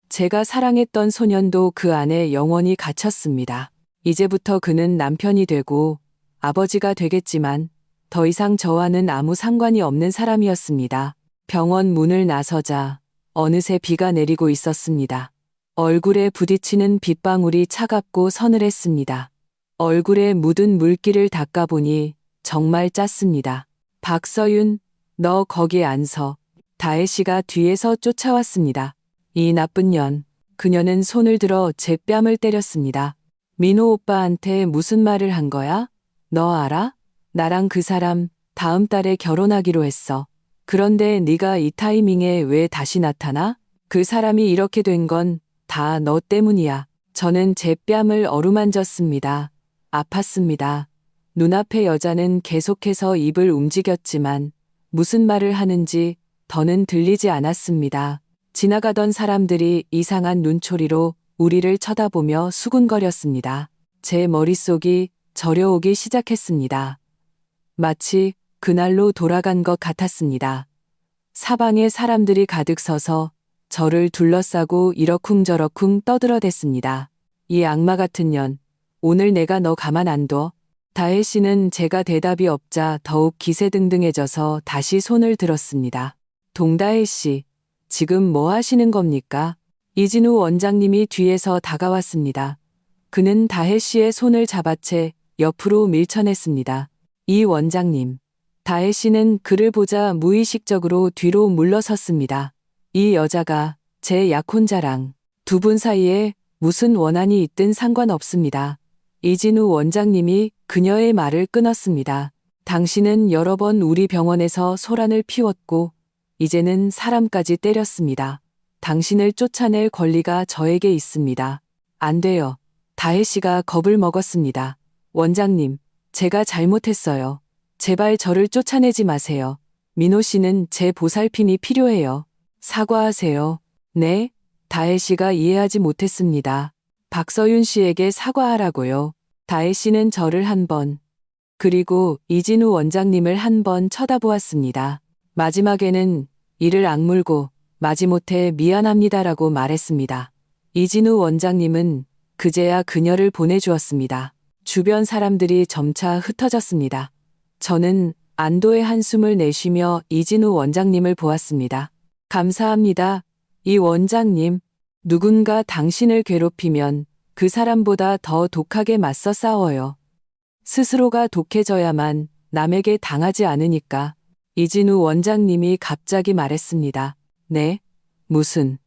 제가 사랑했던 소년도 그 안에 영원히 갇혔습니다. 이제부터 그는 남편이 되고 아버지가 되겠지만 더 이상 저와는 아무 상관이 없는 사람이었습니다. 병원 문을 나서자 어느새 비가 내리고 있었습니다. 얼굴에 부딪히는 빗방울이 차갑고 서늘했습니다. 얼굴에 묻은 물기를 닦아보니 정말 짰습니다. 박서윤, 너 거기 안 서. 다혜 씨가 뒤에서 쫓아왔습니다. 이 나쁜 년. 그녀는 손을 들어 제 뺨을 때렸습니다. 민호 오빠한테 무슨 말을 한 거야? 너 알아? 나랑 그 사람 다음 달에 결혼하기로 했어. 그런데 네가 이 타이밍에 왜 다시 나타나? 그 사람이 이렇게 된 건 다 너 때문이야. 저는 제 뺨을 어루만졌습니다. 아팠습니다. 눈앞의 여자는 계속해서 입을 움직였지만 무슨 말을 하는지 더는 들리지 않았습니다. 지나가던 사람들이 이상한 눈초리로 우리를 쳐다보며 수군거렸습니다. 제 머릿속이 저려오기 시작했습니다. 마치 그날로 돌아간 것 같았습니다. 사방에 사람들이 가득 서서 저를 둘러싸고 이러쿵저러쿵 떠들어댔습니다. 이 악마 같은 년, 오늘 내가 너 가만 안 둬. 다혜 씨는 제가 대답이 없자 더욱 기세등등해져서 다시 손을 들었습니다. 동다혜 씨, 지금 뭐 하시는 겁니까? 이진우 원장님이 뒤에서 다가왔습니다. 그는 다혜 씨의 손을 잡아채 옆으로 밀쳐냈습니다. 이 원장님. 다혜 씨는 그를 보자 무의식적으로 뒤로 물러섰습니다. 이 여자가 제 약혼자랑 두 분 사이에 무슨 원한이 있든 상관없습니다. 이진우 원장님이 그녀의 말을 끊었습니다. 당신은 여러 번 우리 병원에서 소란을 피웠고 이제는 사람까지 때렸습니다. 당신을 쫓아낼 권리가 저에게 있습니다. 안 돼요. 다혜 씨가 겁을 먹었습니다. 원장님, 제가 잘못했어요. 제발 저를 쫓아내지 마세요. 민호 씨는 제 보살핌이 필요해요. 사과하세요. 네? 다혜 씨가 이해하지 못했습니다. 박서윤 씨에게 사과하라고요. 다혜 씨는 저를 한 번, 그리고 이진우 원장님을 한 번 쳐다보았습니다. 마지막에는 이를 악물고 마지못해 미안합니다라고 말했습니다. 이진우 원장님은 그제야 그녀를 보내주었습니다. 주변 사람들이 점차 흩어졌습니다. 저는 안도의 한숨을 내쉬며 이진우 원장님을 보았습니다. 감사합니다. 이 원장님, 누군가 당신을 괴롭히면 그 사람보다 더 독하게 맞서 싸워요. 스스로가 독해져야만 남에게 당하지 않으니까. 이진우 원장님이 갑자기 말했습니다. 네? 무슨?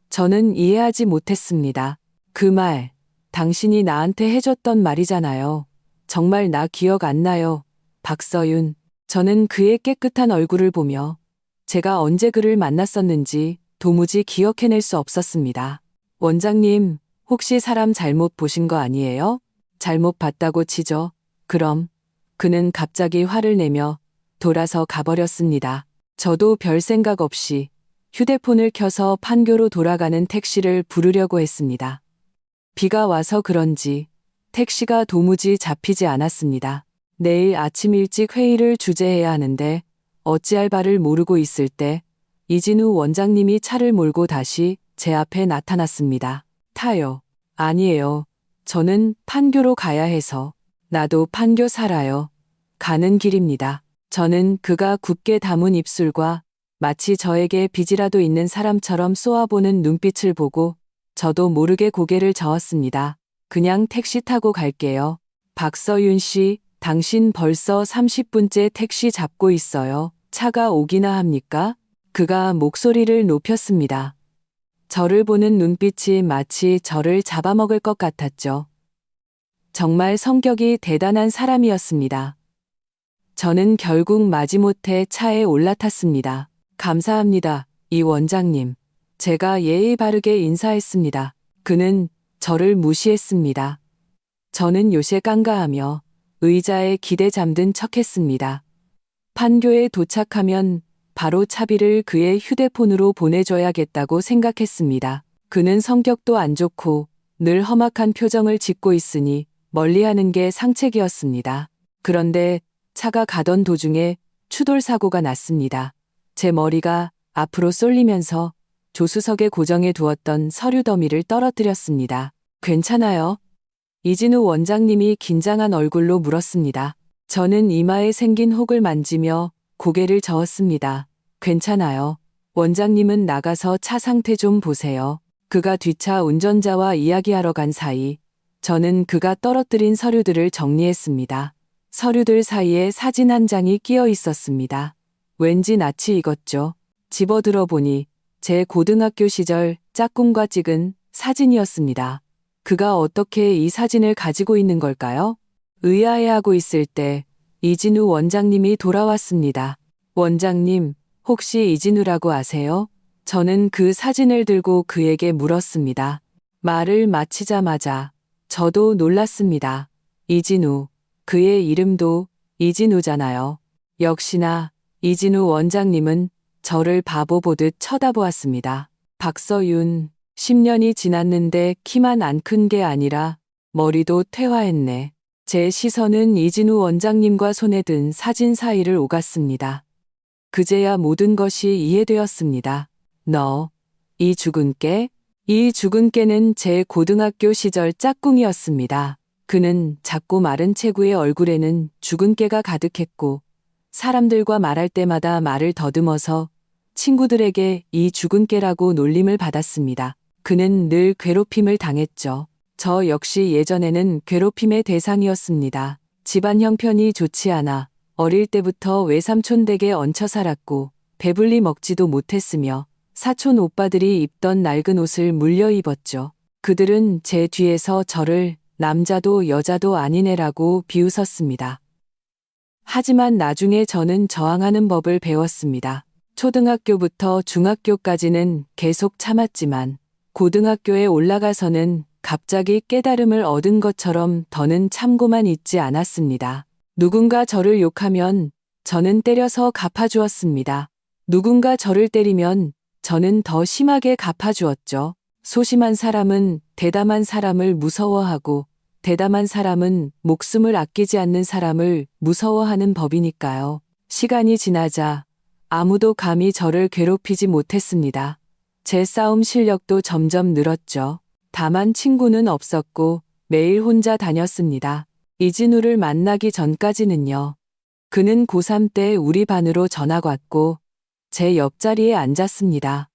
저는 이해하지 못했습니다. 그 말, 당신이 나한테 해줬던 말이잖아요. 정말 나 기억 안 나요. 박서윤. 저는 그의 깨끗한 얼굴을 보며 제가 언제 그를 만났었는지 도무지 기억해낼 수 없었습니다. 원장님, 혹시 사람 잘못 보신 거 아니에요? 잘못 봤다고 치죠. 그럼. 그는 갑자기 화를 내며 돌아서 가버렸습니다. 저도 별 생각 없이 휴대폰을 켜서 판교로 돌아가는 택시를 부르려고 했습니다. 비가 와서 그런지 택시가 도무지 잡히지 않았습니다. 내일 아침 일찍 회의를 주재해야 하는데 어찌할 바를 모르고 있을 때 이진우 원장님이 차를 몰고 다시 제 앞에 나타났습니다. 타요. 아니에요. 저는 판교로 가야 해서. 나도 판교 살아요. 가는 길입니다. 저는 그가 굳게 담은 입술과 마치 저에게 빚이라도 있는 사람처럼 쏘아보는 눈빛을 보고 저도 모르게 고개를 저었습니다. 그냥 택시 타고 갈게요. 박서윤 씨, 당신 벌써 30분째 택시 잡고 있어요. 차가 오기나 합니까? 그가 목소리를 높였습니다. 저를 보는 눈빛이 마치 저를 잡아먹을 것 같았죠. 정말 성격이 대단한 사람이었습니다. 저는 결국 마지못해 차에 올라탔습니다. 감사합니다, 이 원장님. 제가 예의 바르게 인사했습니다. 그는 저를 무시했습니다. 저는 요새 깡가하며 의자에 기대 잠든 척했습니다. 판교에 도착하면 바로 차비를 그의 휴대폰으로 보내줘야겠다고 생각했습니다. 그는 성격도 안 좋고 늘 험악한 표정을 짓고 있으니 멀리하는 게 상책이었습니다. 그런데 차가 가던 도중에 추돌 사고가 났습니다. 제 머리가 앞으로 쏠리면서 조수석에 고정해 두었던 서류 더미를 떨어뜨렸습니다. 괜찮아요? 이진우 원장님이 긴장한 얼굴로 물었습니다. 저는 이마에 생긴 혹을 만지며 고개를 저었습니다. 괜찮아요. 원장님은 나가서 차 상태 좀 보세요. 그가 뒷차 운전자와 이야기하러 간 사이 저는 그가 떨어뜨린 서류들을 정리했습니다. 서류들 사이에 사진 한 장이 끼어 있었습니다. 왠지 낯이 익었죠. 집어들어 보니 제 고등학교 시절 짝꿍과 찍은 사진이었습니다. 그가 어떻게 이 사진을 가지고 있는 걸까요? 의아해하고 있을 때 이진우 원장님이 돌아왔습니다. 원장님, 혹시 이진우라고 아세요? 저는 그 사진을 들고 그에게 물었습니다. 말을 마치자마자 저도 놀랐습니다. 이진우, 그의 이름도 이진우잖아요. 역시나 이진우 원장님은 저를 바보 보듯 쳐다보았습니다. 박서윤, 10년이 지났는데 키만 안 큰 게 아니라 머리도 퇴화했네. 제 시선은 이진우 원장님과 손에 든 사진 사이를 오갔습니다. 그제야 모든 것이 이해되었습니다. 이 죽은 깨? 이 죽은 깨는 제 고등학교 시절 짝꿍이었습니다. 그는 작고 마른 체구의 얼굴에는 죽은 깨가 가득했고 사람들과 말할 때마다 말을 더듬어서 친구들에게 이 죽은 깨라고 놀림을 받았습니다. 그는 늘 괴롭힘을 당했죠. 저 역시 예전에는 괴롭힘의 대상이었습니다. 집안 형편이 좋지 않아 어릴 때부터 외삼촌 댁에 얹혀 살았고 배불리 먹지도 못했으며 사촌 오빠들이 입던 낡은 옷을 물려 입었죠. 그들은 제 뒤에서 저를 남자도 여자도 아닌 애라고 비웃었습니다. 하지만 나중에 저는 저항하는 법을 배웠습니다. 초등학교부터 중학교까지는 계속 참았지만 고등학교에 올라가서는 갑자기 깨달음을 얻은 것처럼 더는 참고만 있지 않았습니다. 누군가 저를 욕하면 저는 때려서 갚아주었습니다. 누군가 저를 때리면 저는 더 심하게 갚아주었죠. 소심한 사람은 대담한 사람을 무서워하고 대담한 사람은 목숨을 아끼지 않는 사람을 무서워하는 법이니까요. 시간이 지나자 아무도 감히 저를 괴롭히지 못했습니다. 제 싸움 실력도 점점 늘었죠. 다만 친구는 없었고 매일 혼자 다녔습니다. 이진우를 만나기 전까지는요. 그는 고3 때 우리 반으로 전학 왔고 제 옆자리에 앉았습니다.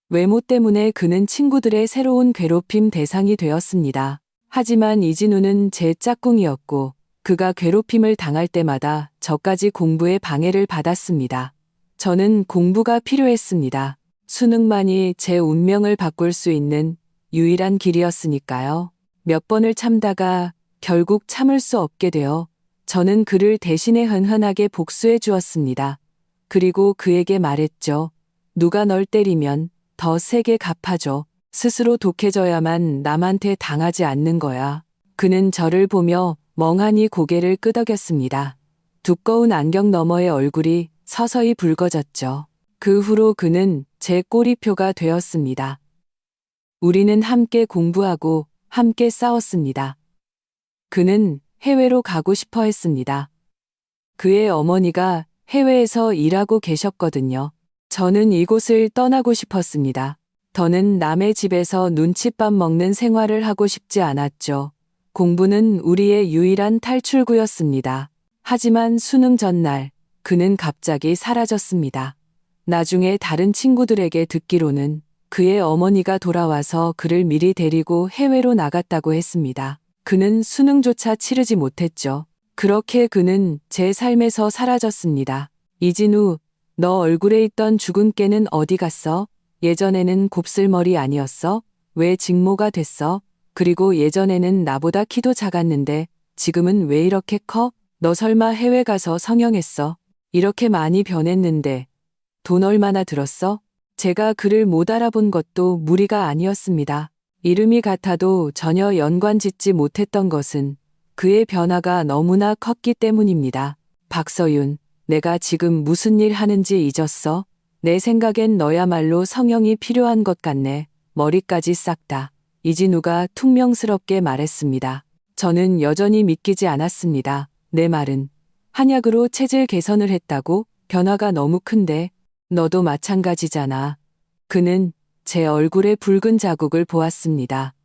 외모 때문에 그는 친구들의 새로운 괴롭힘 대상이 되었습니다. 하지만 이진우는 제 짝꿍이었고 그가 괴롭힘을 당할 때마다 저까지 공부에 방해를 받았습니다. 저는 공부가 필요했습니다. 수능만이 제 운명을 바꿀 수 있는 유일한 길이었으니까요. 몇 번을 참다가 결국 참을 수 없게 되어 저는 그를 대신에 흔흔하게 복수해 주었습니다. 그리고 그에게 말했죠. 누가 널 때리면 더 세게 갚아줘. 스스로 독해져야만 남한테 당하지 않는 거야. 그는 저를 보며 멍하니 고개를 끄덕였습니다. 두꺼운 안경 너머의 얼굴이 서서히 붉어졌죠. 그 후로 그는 제 꼬리표가 되었습니다. 우리는 함께 공부하고 함께 싸웠습니다. 그는 해외로 가고 싶어 했습니다. 그의 어머니가 해외에서 일하고 계셨거든요. 저는 이곳을 떠나고 싶었습니다. 더는 남의 집에서 눈칫밥 먹는 생활을 하고 싶지 않았죠. 공부는 우리의 유일한 탈출구였습니다. 하지만 수능 전날 그는 갑자기 사라졌습니다. 나중에 다른 친구들에게 듣기로는 그의 어머니가 돌아와서 그를 미리 데리고 해외로 나갔다고 했습니다. 그는 수능조차 치르지 못했죠. 그렇게 그는 제 삶에서 사라졌습니다. 이진우, 너 얼굴에 있던 죽은 깨는 어디 갔어? 예전에는 곱슬머리 아니었어? 왜 직모가 됐어? 그리고 예전에는 나보다 키도 작았는데 지금은 왜 이렇게 커? 너 설마 해외 가서 성형했어? 이렇게 많이 변했는데 돈 얼마나 들었어? 제가 그를 못 알아본 것도 무리가 아니었습니다. 이름이 같아도 전혀 연관짓지 못했던 것은 그의 변화가 너무나 컸기 때문입니다. 박서윤, 내가 지금 무슨 일 하는지 잊었어? 내 생각엔 너야말로 성형이 필요한 것 같네. 머리까지 싹 다. 이진우가 퉁명스럽게 말했습니다. 저는 여전히 믿기지 않았습니다. 내 말은 한약으로 체질 개선을 했다고? 변화가 너무 큰데 너도 마찬가지잖아. 그는 제 얼굴에 붉은 자국을 보았습니다.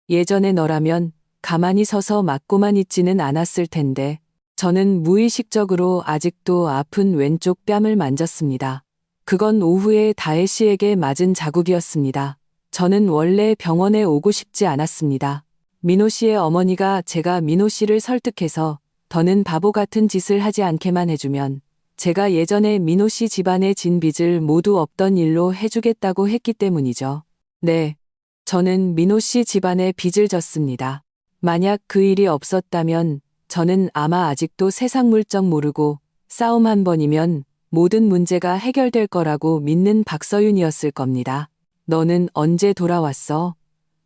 예전에 너라면 가만히 서서 맞고만 있지는 않았을 텐데 저는 무의식적으로 아직도 아픈 왼쪽 뺨을 만졌습니다. 그건 오후에 다혜 씨에게 맞은 자국이었습니다. 저는 원래 병원에 오고 싶지 않았습니다. 민호 씨의 어머니가 제가 민호 씨를 설득해서 더는 바보 같은 짓을 하지 않게만 해주면 제가 예전에 민호 씨 집안에 진 빚을 모두 없던 일로 해주겠다고 했기 때문이죠. 네, 저는 민호 씨 집안에 빚을 졌습니다. 만약 그 일이 없었다면 저는 아마 아직도 세상 물정 모르고 싸움 한 번이면 모든 문제가 해결될 거라고 믿는 박서윤이었을 겁니다. 너는 언제 돌아왔어?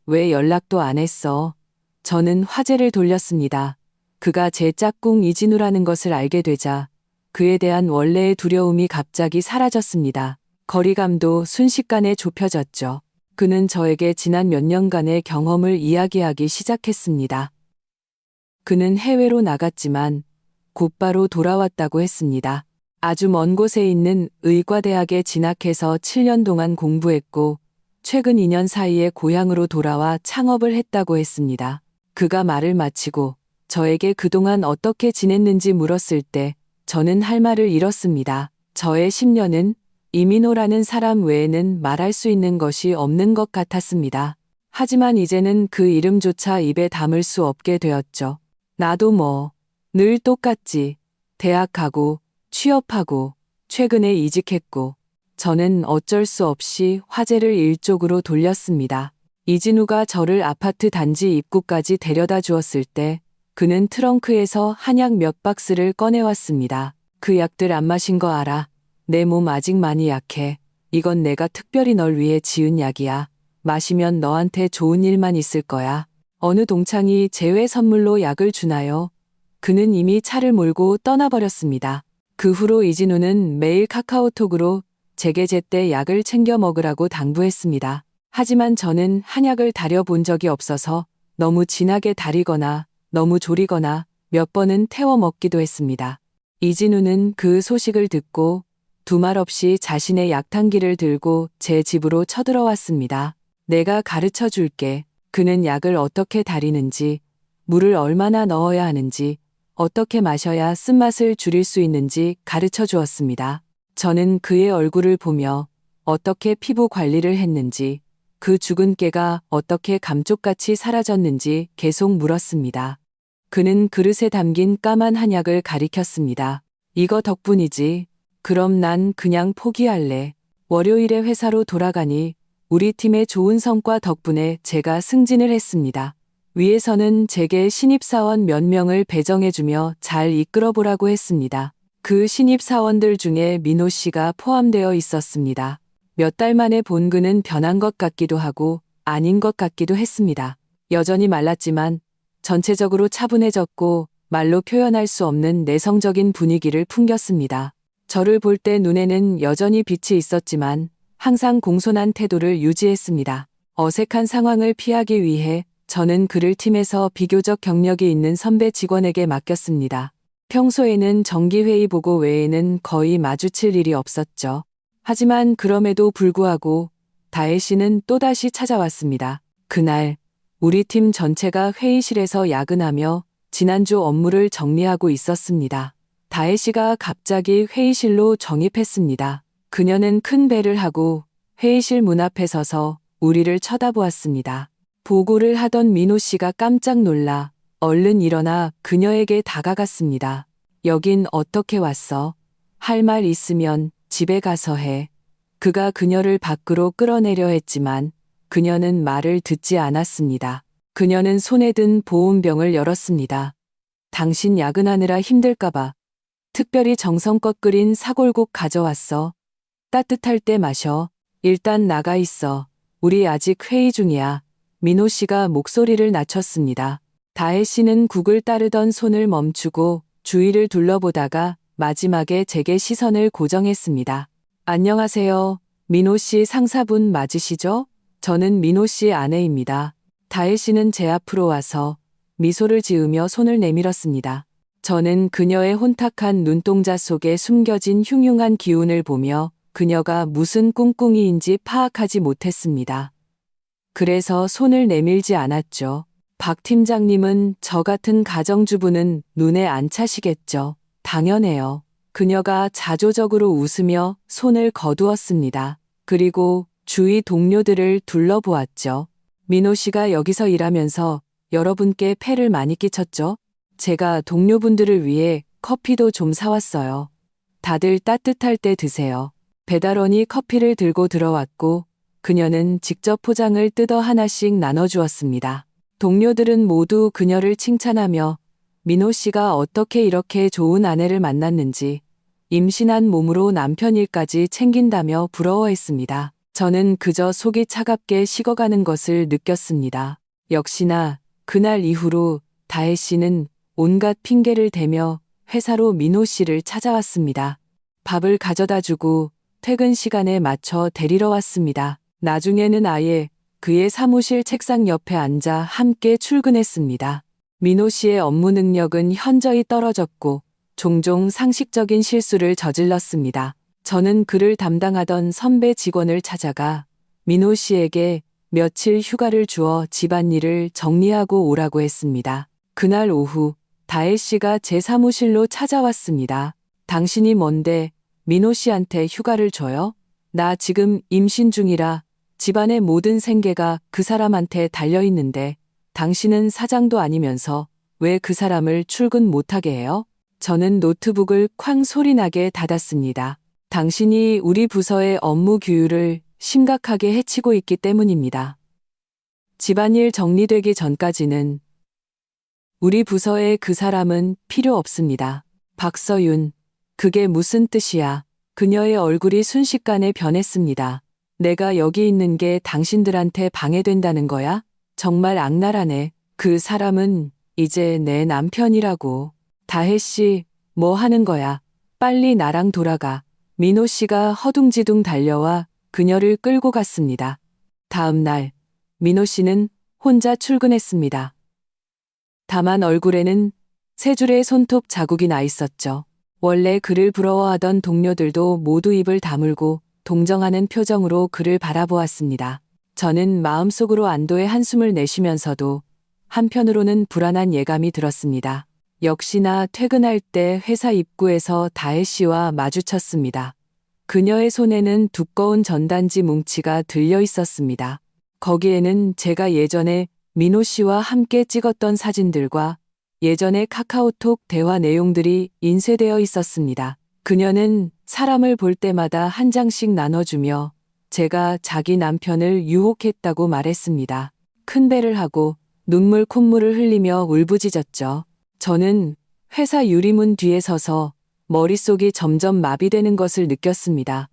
왜 연락도 안 했어? 저는 화제를 돌렸습니다. 그가 제 짝꿍 이진우라는 것을 알게 되자 그에 대한 원래의 두려움이 갑자기 사라졌습니다. 거리감도 순식간에 좁혀졌죠. 그는 저에게 지난 몇 년간의 경험을 이야기하기 시작했습니다. 그는 해외로 나갔지만 곧바로 돌아왔다고 했습니다. 아주 먼 곳에 있는 의과대학에 진학해서 7년 동안 공부했고 최근 2년 사이에 고향으로 돌아와 창업을 했다고 했습니다. 그가 말을 마치고 저에게 그동안 어떻게 지냈는지 물었을 때 저는 할 말을 잃었습니다. 저의 10년은 이민호라는 사람 외에는 말할 수 있는 것이 없는 것 같았습니다. 하지만 이제는 그 이름조차 입에 담을 수 없게 되었죠. 나도 뭐 늘 똑같지. 대학 가고 취업하고 최근에 이직했고 저는 어쩔 수 없이 화제를 일쪽으로 돌렸습니다. 이진우가 저를 아파트 단지 입구까지 데려다 주었을 때 그는 트렁크에서 한약 몇 박스를 꺼내왔습니다. 그 약들 안 마신 거 알아? 내 몸 아직 많이 약해. 이건 내가 특별히 널 위해 지은 약이야. 마시면 너한테 좋은 일만 있을 거야. 어느 동창이 제외 선물로 약을 주나요? 그는 이미 차를 몰고 떠나버렸습니다. 그 후로 이진우는 매일 카카오톡으로 제게 제때 약을 챙겨 먹으라고 당부했습니다. 하지만 저는 한약을 다려본 적이 없어서 너무 진하게 다리거나 너무 졸이거나 몇 번은 태워 먹기도 했습니다. 이진우는 그 소식을 듣고 두말 없이 자신의 약탕기를 들고 제 집으로 쳐들어왔습니다. 내가 가르쳐 줄게. 그는 약을 어떻게 다리는지, 물을 얼마나 넣어야 하는지, 어떻게 마셔야 쓴맛을 줄일 수 있는지 가르쳐 주었습니다. 저는 그의 얼굴을 보며 어떻게 피부 관리를 했는지, 그 죽은 깨가 어떻게 감쪽같이 사라졌는지 계속 물었습니다. 그는 그릇에 담긴 까만 한약을 가리켰습니다. 이거 덕분이지. 그럼 난 그냥 포기할래. 월요일에 회사로 돌아가니 우리 팀의 좋은 성과 덕분에 제가 승진을 했습니다. 위에서는 제게 신입사원 몇 명을 배정해주며 잘 이끌어보라고 했습니다. 그 신입사원들 중에 민호 씨가 포함되어 있었습니다. 몇 달 만에 본 그는 변한 것 같기도 하고 아닌 것 같기도 했습니다. 여전히 말랐지만 전체적으로 차분해졌고 말로 표현할 수 없는 내성적인 분위기를 풍겼습니다. 저를 볼 때 눈에는 여전히 빛이 있었지만 항상 공손한 태도를 유지했습니다. 어색한 상황을 피하기 위해 저는 그를 팀에서 비교적 경력이 있는 선배 직원에게 맡겼습니다. 평소에는 정기회의 보고 외에는 거의 마주칠 일이 없었죠. 하지만 그럼에도 불구하고 다혜 씨는 또다시 찾아왔습니다. 그날 우리 팀 전체가 회의실에서 야근하며 지난주 업무를 정리하고 있었습니다. 다혜 씨가 갑자기 회의실로 정입했습니다. 그녀는 큰 배를 하고 회의실 문 앞에 서서 우리를 쳐다보았습니다. 보고를 하던 민호 씨가 깜짝 놀라 얼른 일어나 그녀에게 다가갔습니다. 여긴 어떻게 왔어? 할 말 있으면 집에 가서 해. 그가 그녀를 밖으로 끌어내려 했지만 그녀는 말을 듣지 않았습니다. 그녀는 손에 든 보온병을 열었습니다. 당신 야근하느라 힘들까봐 특별히 정성껏 끓인 사골국 가져왔어. 따뜻할 때 마셔. 일단 나가 있어. 우리 아직 회의 중이야. 민호 씨가 목소리를 낮췄습니다. 다혜 씨는 국을 따르던 손을 멈추고 주위를 둘러보다가 마지막에 제게 시선을 고정했습니다. 안녕하세요. 민호 씨 상사분 맞으시죠? 저는 민호 씨 아내입니다. 다혜 씨는 제 앞으로 와서 미소를 지으며 손을 내밀었습니다. 저는 그녀의 혼탁한 눈동자 속에 숨겨진 흉흉한 기운을 보며 그녀가 무슨 꿍꿍이인지 파악하지 못했습니다. 그래서 손을 내밀지 않았죠. 박 팀장님은 저 같은 가정주부는 눈에 안 차시겠죠. 당연해요. 그녀가 자조적으로 웃으며 손을 거두었습니다. 그리고 주위 동료들을 둘러보았죠. 민호 씨가 여기서 일하면서 여러분께 폐를 많이 끼쳤죠? 제가 동료분들을 위해 커피도 좀 사왔어요. 다들 따뜻할 때 드세요. 배달원이 커피를 들고 들어왔고 그녀는 직접 포장을 뜯어 하나씩 나눠주었습니다. 동료들은 모두 그녀를 칭찬하며 민호 씨가 어떻게 이렇게 좋은 아내를 만났는지 임신한 몸으로 남편 일까지 챙긴다며 부러워했습니다. 저는 그저 속이 차갑게 식어가는 것을 느꼈습니다. 역시나 그날 이후로 다혜 씨는 온갖 핑계를 대며 회사로 민호 씨를 찾아왔습니다. 밥을 가져다 주고 퇴근 시간에 맞춰 데리러 왔습니다. 나중에는 아예 그의 사무실 책상 옆에 앉아 함께 출근했습니다. 민호 씨의 업무 능력은 현저히 떨어졌고 종종 상식적인 실수를 저질렀습니다. 저는 그를 담당하던 선배 직원을 찾아가 민호 씨에게 며칠 휴가를 주어 집안일을 정리하고 오라고 했습니다. 그날 오후 다혜 씨가 제 사무실로 찾아왔습니다. 당신이 뭔데 민호 씨한테 휴가를 줘요? 나 지금 임신 중이라 집안의 모든 생계가 그 사람한테 달려있는데 당신은 사장도 아니면서 왜 그 사람을 출근 못하게 해요? 저는 노트북을 쾅 소리나게 닫았습니다. 당신이 우리 부서의 업무 규율을 심각하게 해치고 있기 때문입니다. 집안일 정리되기 전까지는 우리 부서에 그 사람은 필요 없습니다. 박서윤, 그게 무슨 뜻이야? 그녀의 얼굴이 순식간에 변했습니다. 내가 여기 있는 게 당신들한테 방해된다는 거야? 정말 악랄하네. 그 사람은 이제 내 남편이라고. 다혜 씨, 뭐 하는 거야? 빨리 나랑 돌아가. 민호 씨가 허둥지둥 달려와 그녀를 끌고 갔습니다. 다음 날, 민호 씨는 혼자 출근했습니다. 다만 얼굴에는 세 줄의 손톱 자국이 나 있었죠. 원래 그를 부러워하던 동료들도 모두 입을 다물고 동정하는 표정으로 그를 바라보았습니다. 저는 마음속으로 안도의 한숨을 내쉬면서도 한편으로는 불안한 예감이 들었습니다. 역시나 퇴근할 때 회사 입구에서 다혜 씨와 마주쳤습니다. 그녀의 손에는 두꺼운 전단지 뭉치가 들려 있었습니다. 거기에는 제가 예전에 민호 씨와 함께 찍었던 사진들과 예전의 카카오톡 대화 내용들이 인쇄되어 있었습니다. 그녀는 사람을 볼 때마다 한 장씩 나눠주며 제가 자기 남편을 유혹했다고 말했습니다. 큰 배를 하고 눈물 콧물을 흘리며 울부짖었죠. 저는 회사 유리문 뒤에 서서 머릿속이 점점 마비되는 것을 느꼈습니다.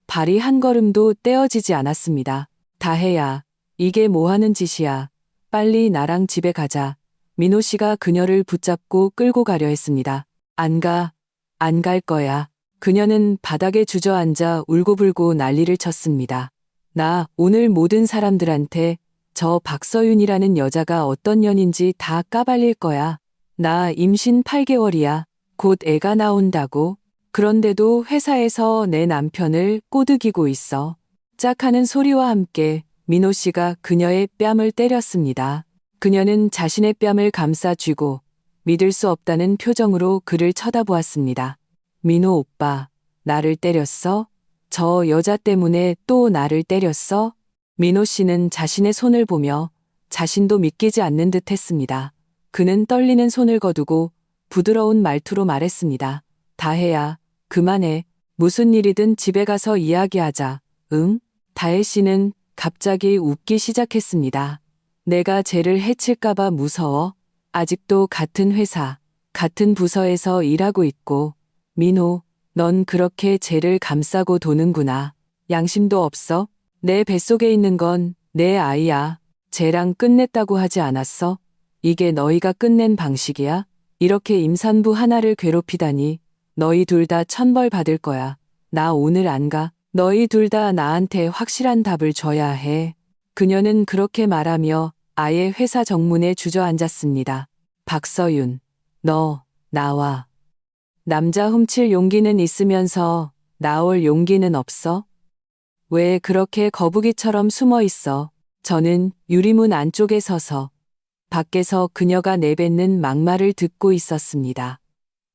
발이 한 걸음도 떼어지지 않았습니다. 다혜야, 이게 뭐 하는 짓이야. 빨리 나랑 집에 가자. 민호 씨가 그녀를 붙잡고 끌고 가려 했습니다. 안 가, 안 갈 거야. 그녀는 바닥에 주저앉아 울고불고 난리를 쳤습니다. 나 오늘 모든 사람들한테 저 박서윤이라는 여자가 어떤 년인지 다 까발릴 거야. 나 임신 8개월이야. 곧 애가 나온다고. 그런데도 회사에서 내 남편을 꼬드기고 있어. 짝하는 소리와 함께 민호 씨가 그녀의 뺨을 때렸습니다. 그녀는 자신의 뺨을 감싸 쥐고 믿을 수 없다는 표정으로 그를 쳐다보았습니다. 민호 오빠, 나를 때렸어? 저 여자 때문에 또 나를 때렸어? 민호 씨는 자신의 손을 보며 자신도 믿기지 않는 듯 했습니다. 그는 떨리는 손을 거두고 부드러운 말투로 말했습니다. 다혜야, 그만해. 무슨 일이든 집에 가서 이야기하자. 응? 다혜 씨는 갑자기 웃기 시작했습니다. 내가 쟤를 해칠까봐 무서워. 아직도 같은 회사, 같은 부서에서 일하고 있고. 민호, 넌 그렇게 쟤를 감싸고 도는구나. 양심도 없어? 내 뱃속에 있는 건 내 아이야. 쟤랑 끝냈다고 하지 않았어? 이게 너희가 끝낸 방식이야? 이렇게 임산부 하나를 괴롭히다니. 너희 둘 다 천벌 받을 거야. 나 오늘 안 가. 너희 둘 다 나한테 확실한 답을 줘야 해. 그녀는 그렇게 말하며 아예 회사 정문에 주저앉았습니다. 박서윤, 너 나와. 남자 훔칠 용기는 있으면서 나올 용기는 없어? 왜 그렇게 거북이처럼 숨어 있어? 저는 유리문 안쪽에 서서 밖에서 그녀가 내뱉는 막말을 듣고 있었습니다.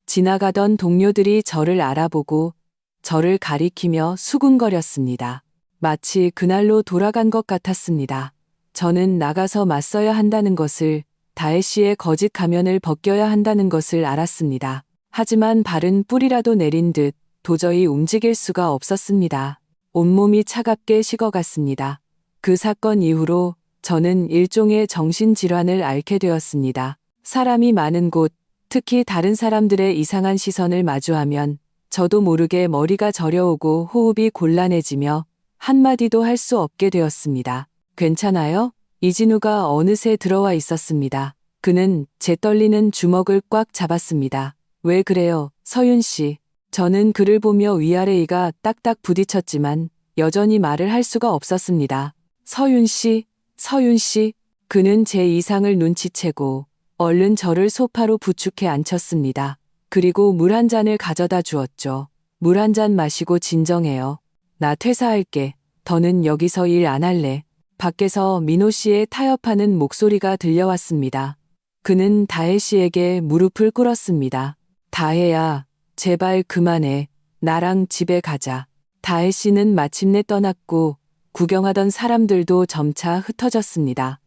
지나가던 동료들이 저를 알아보고 저를 가리키며 수군거렸습니다. 마치 그날로 돌아간 것 같았습니다. 저는 나가서 맞서야 한다는 것을, 다혜 씨의 거짓 가면을 벗겨야 한다는 것을 알았습니다. 하지만 발은 뿌리라도 내린 듯 도저히 움직일 수가 없었습니다. 온몸이 차갑게 식어갔습니다. 그 사건 이후로 저는 일종의 정신질환을 앓게 되었습니다. 사람이 많은 곳, 특히 다른 사람들의 이상한 시선을 마주하면 저도 모르게 머리가 저려오고 호흡이 곤란해지며 한마디도 할 수 없게 되었습니다. 괜찮아요? 이진우가 어느새 들어와 있었습니다. 그는 제 떨리는 주먹을 꽉 잡았습니다. 왜 그래요, 서윤 씨? 저는 그를 보며 위아래이가 딱딱 부딪혔지만 여전히 말을 할 수가 없었습니다. 서윤 씨, 서윤 씨. 그는 제 이상을 눈치채고 얼른 저를 소파로 부축해 앉혔습니다. 그리고 물 한 잔을 가져다 주었죠. 물 한 잔 마시고 진정해요. 나 퇴사할게. 더는 여기서 일 안 할래. 밖에서 민호 씨의 타협하는 목소리가 들려왔습니다. 그는 다혜 씨에게 무릎을 꿇었습니다. 다혜야, 제발 그만해. 나랑 집에 가자. 다혜 씨는 마침내 떠났고 구경하던 사람들도 점차 흩어졌습니다.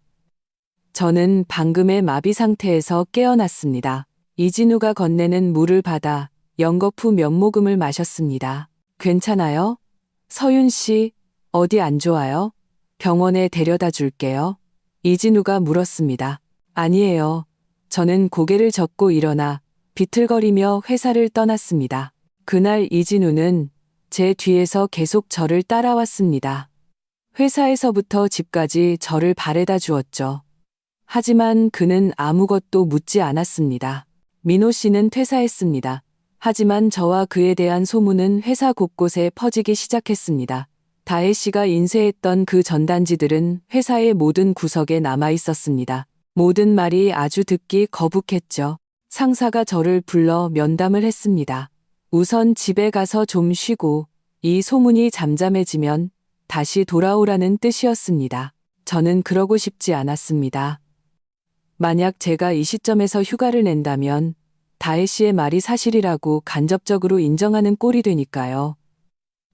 저는 방금의 마비 상태에서 깨어났습니다. 이진우가 건네는 물을 받아 연거푸 면모금을 마셨습니다. 괜찮아요? 서윤 씨, 어디 안 좋아요? 병원에 데려다 줄게요. 이진우가 물었습니다. 아니에요. 저는 고개를 젓고 일어나 비틀거리며 회사를 떠났습니다. 그날 이진우는 제 뒤에서 계속 저를 따라왔습니다. 회사에서부터 집까지 저를 바래다 주었죠. 하지만 그는 아무것도 묻지 않았습니다. 민호 씨는 퇴사했습니다. 하지만 저와 그에 대한 소문은 회사 곳곳에 퍼지기 시작했습니다. 다혜 씨가 인쇄했던 그 전단지들은 회사의 모든 구석에 남아 있었습니다. 모든 말이 아주 듣기 거북했죠. 상사가 저를 불러 면담을 했습니다. 우선 집에 가서 좀 쉬고 이 소문이 잠잠해지면 다시 돌아오라는 뜻이었습니다. 저는 그러고 싶지 않았습니다. 만약 제가 이 시점에서 휴가를 낸다면 다혜 씨의 말이 사실이라고 간접적으로 인정하는 꼴이 되니까요.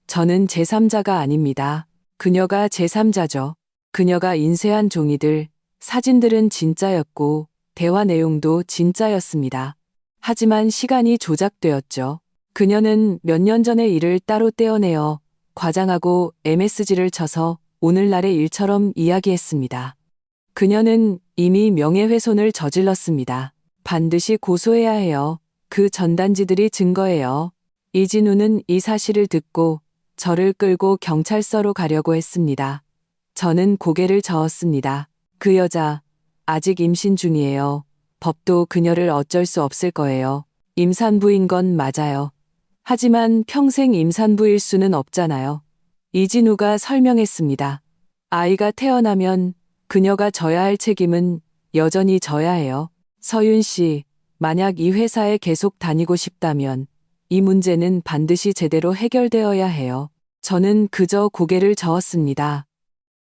저는 제3자가 아닙니다. 그녀가 제3자죠. 그녀가 인쇄한 종이들, 사진들은 진짜였고 대화 내용도 진짜였습니다. 하지만 시간이 조작되었죠. 그녀는 몇 년 전의 일을 따로 떼어내어 과장하고 MSG를 쳐서 오늘날의 일처럼 이야기했습니다. 그녀는 이미 명예훼손을 저질렀습니다. 반드시 고소해야 해요. 그 전단지들이 증거예요. 이진우는 이 사실을 듣고 저를 끌고 경찰서로 가려고 했습니다. 저는 고개를 저었습니다. 그 여자, 아직 임신 중이에요. 법도 그녀를 어쩔 수 없을 거예요. 임산부인 건 맞아요. 하지만 평생 임산부일 수는 없잖아요. 이진우가 설명했습니다. 아이가 태어나면 그녀가 져야 할 책임은 여전히 져야 해요. 서윤 씨, 만약 이 회사에 계속 다니고 싶다면 이 문제는 반드시 제대로 해결되어야 해요. 저는 그저 고개를 저었습니다.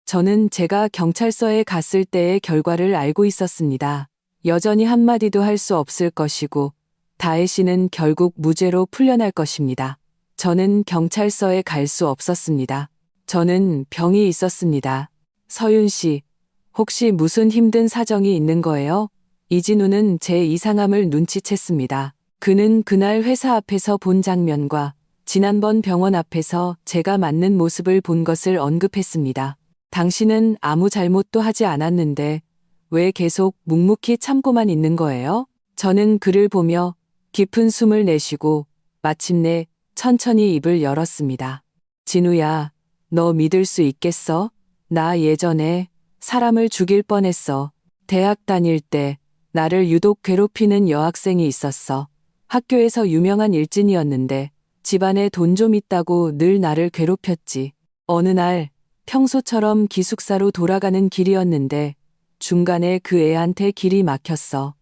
저는 제가 경찰서에 갔을 때의 결과를 알고 있었습니다. 여전히 한마디도 할 수 없을 것이고 다혜 씨는 결국 무죄로 풀려날 것입니다. 저는 경찰서에 갈 수 없었습니다. 저는 병이 있었습니다. 서윤 씨, 혹시 무슨 힘든 사정이 있는 거예요? 이진우는 제 이상함을 눈치챘습니다. 그는 그날 회사 앞에서 본 장면과 지난번 병원 앞에서 제가 맞는 모습을 본 것을 언급했습니다. 당신은 아무 잘못도 하지 않았는데 왜 계속 묵묵히 참고만 있는 거예요? 저는 그를 보며 깊은 숨을 내쉬고 마침내 천천히 입을 열었습니다. 진우야, 너 믿을 수 있겠어? 나 예전에 사람을 죽일 뻔했어. 대학 다닐 때 나를 유독 괴롭히는 여학생이 있었어. 학교에서 유명한 일진이었는데 집안에 돈 좀 있다고 늘 나를 괴롭혔지. 어느 날 평소처럼 기숙사로 돌아가는 길이었는데 중간에 그 애한테 길이 막혔어.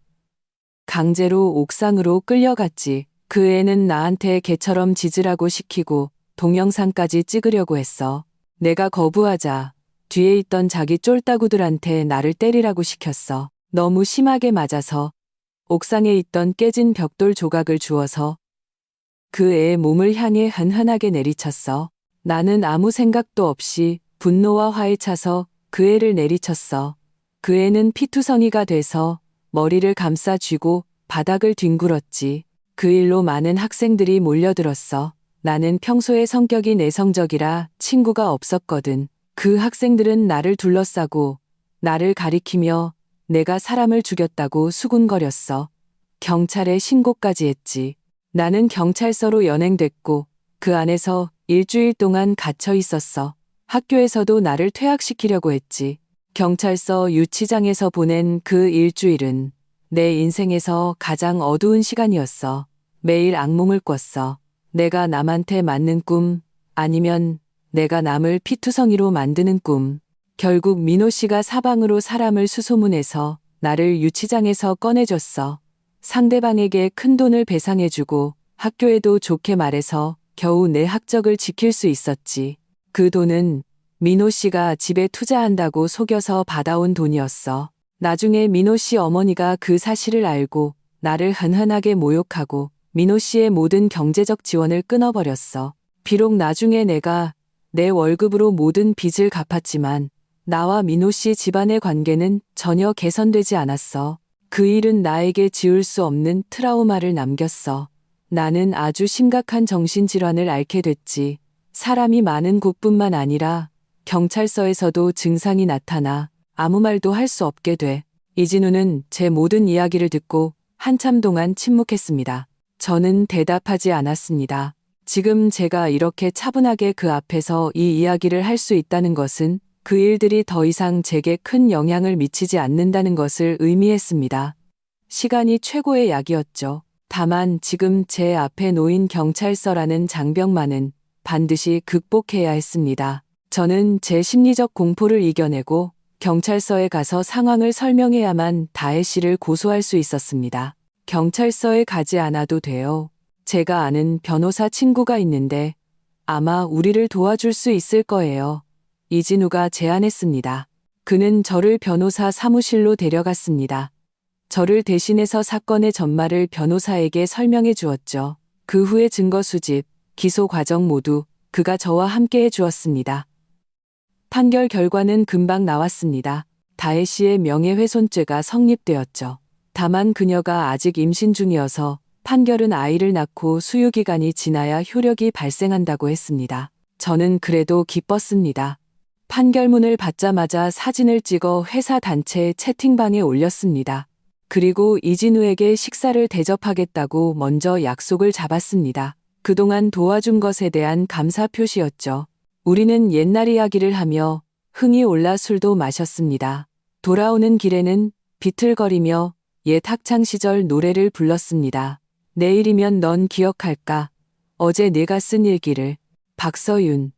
강제로 옥상으로 끌려갔지. 그 애는 나한테 개처럼 짖으라고 시키고 동영상까지 찍으려고 했어. 내가 거부하자 뒤에 있던 자기 쫄따구들한테 나를 때리라고 시켰어. 너무 심하게 맞아서 옥상에 있던 깨진 벽돌 조각을 주워서 그 애의 몸을 향해 흔흔하게 내리쳤어. 나는 아무 생각도 없이 분노와 화에 차서 그 애를 내리쳤어. 그 애는 피투성이가 돼서 머리를 감싸 쥐고 바닥을 뒹굴었지. 그 일로 많은 학생들이 몰려들었어. 나는 평소에 성격이 내성적이라 친구가 없었거든. 그 학생들은 나를 둘러싸고 나를 가리키며 내가 사람을 죽였다고 수군거렸어. 경찰에 신고까지 했지. 나는 경찰서로 연행됐고 그 안에서 일주일 동안 갇혀 있었어. 학교에서도 나를 퇴학시키려고 했지. 경찰서 유치장에서 보낸 그 일주일은 내 인생에서 가장 어두운 시간이었어. 매일 악몽을 꿨어. 내가 남한테 맞는 꿈, 아니면 내가 남을 피투성이로 만드는 꿈. 결국 민호 씨가 사방으로 사람을 수소문해서 나를 유치장에서 꺼내줬어. 상대방에게 큰 돈을 배상해주고 학교에도 좋게 말해서 겨우 내 학적을 지킬 수 있었지. 그 돈은 민호 씨가 집에 투자한다고 속여서 받아온 돈이었어. 나중에 민호 씨 어머니가 그 사실을 알고 나를 흔흔하게 모욕하고 민호 씨의 모든 경제적 지원을 끊어버렸어. 비록 나중에 내가 내 월급으로 모든 빚을 갚았지만 나와 민호 씨 집안의 관계는 전혀 개선되지 않았어. 그 일은 나에게 지울 수 없는 트라우마를 남겼어. 나는 아주 심각한 정신질환을 앓게 됐지. 사람이 많은 곳뿐만 아니라 경찰서에서도 증상이 나타나 아무 말도 할 수 없게 돼. 이진우는 제 모든 이야기를 듣고 한참 동안 침묵했습니다. 저는 대답하지 않았습니다. 지금 제가 이렇게 차분하게 그 앞에서 이 이야기를 할 수 있다는 것은 그 일들이 더 이상 제게 큰 영향을 미치지 않는다는 것을 의미했습니다. 시간이 최고의 약이었죠. 다만 지금 제 앞에 놓인 경찰서라는 장벽만은 반드시 극복해야 했습니다. 저는 제 심리적 공포를 이겨내고 경찰서에 가서 상황을 설명해야만 다혜 씨를 고소할 수 있었습니다. 경찰서에 가지 않아도 돼요. 제가 아는 변호사 친구가 있는데 아마 우리를 도와줄 수 있을 거예요. 이진우가 제안했습니다. 그는 저를 변호사 사무실로 데려갔습니다. 저를 대신해서 사건의 전말을 변호사에게 설명해 주었죠. 그 후에 증거 수집, 기소 과정 모두 그가 저와 함께 해 주었습니다. 판결 결과는 금방 나왔습니다. 다혜 씨의 명예훼손죄가 성립되었죠. 다만 그녀가 아직 임신 중이어서 판결은 아이를 낳고 수유기간이 지나야 효력이 발생한다고 했습니다. 저는 그래도 기뻤습니다. 판결문을 받자마자 사진을 찍어 회사 단체 채팅방에 올렸습니다. 그리고 이진우에게 식사를 대접하겠다고 먼저 약속을 잡았습니다. 그동안 도와준 것에 대한 감사 표시였죠. 우리는 옛날 이야기를 하며 흥이 올라 술도 마셨습니다. 돌아오는 길에는 비틀거리며 옛 학창시절 노래를 불렀습니다. 내일이면 넌 기억할까? 어제 내가 쓴 일기를. 박서윤.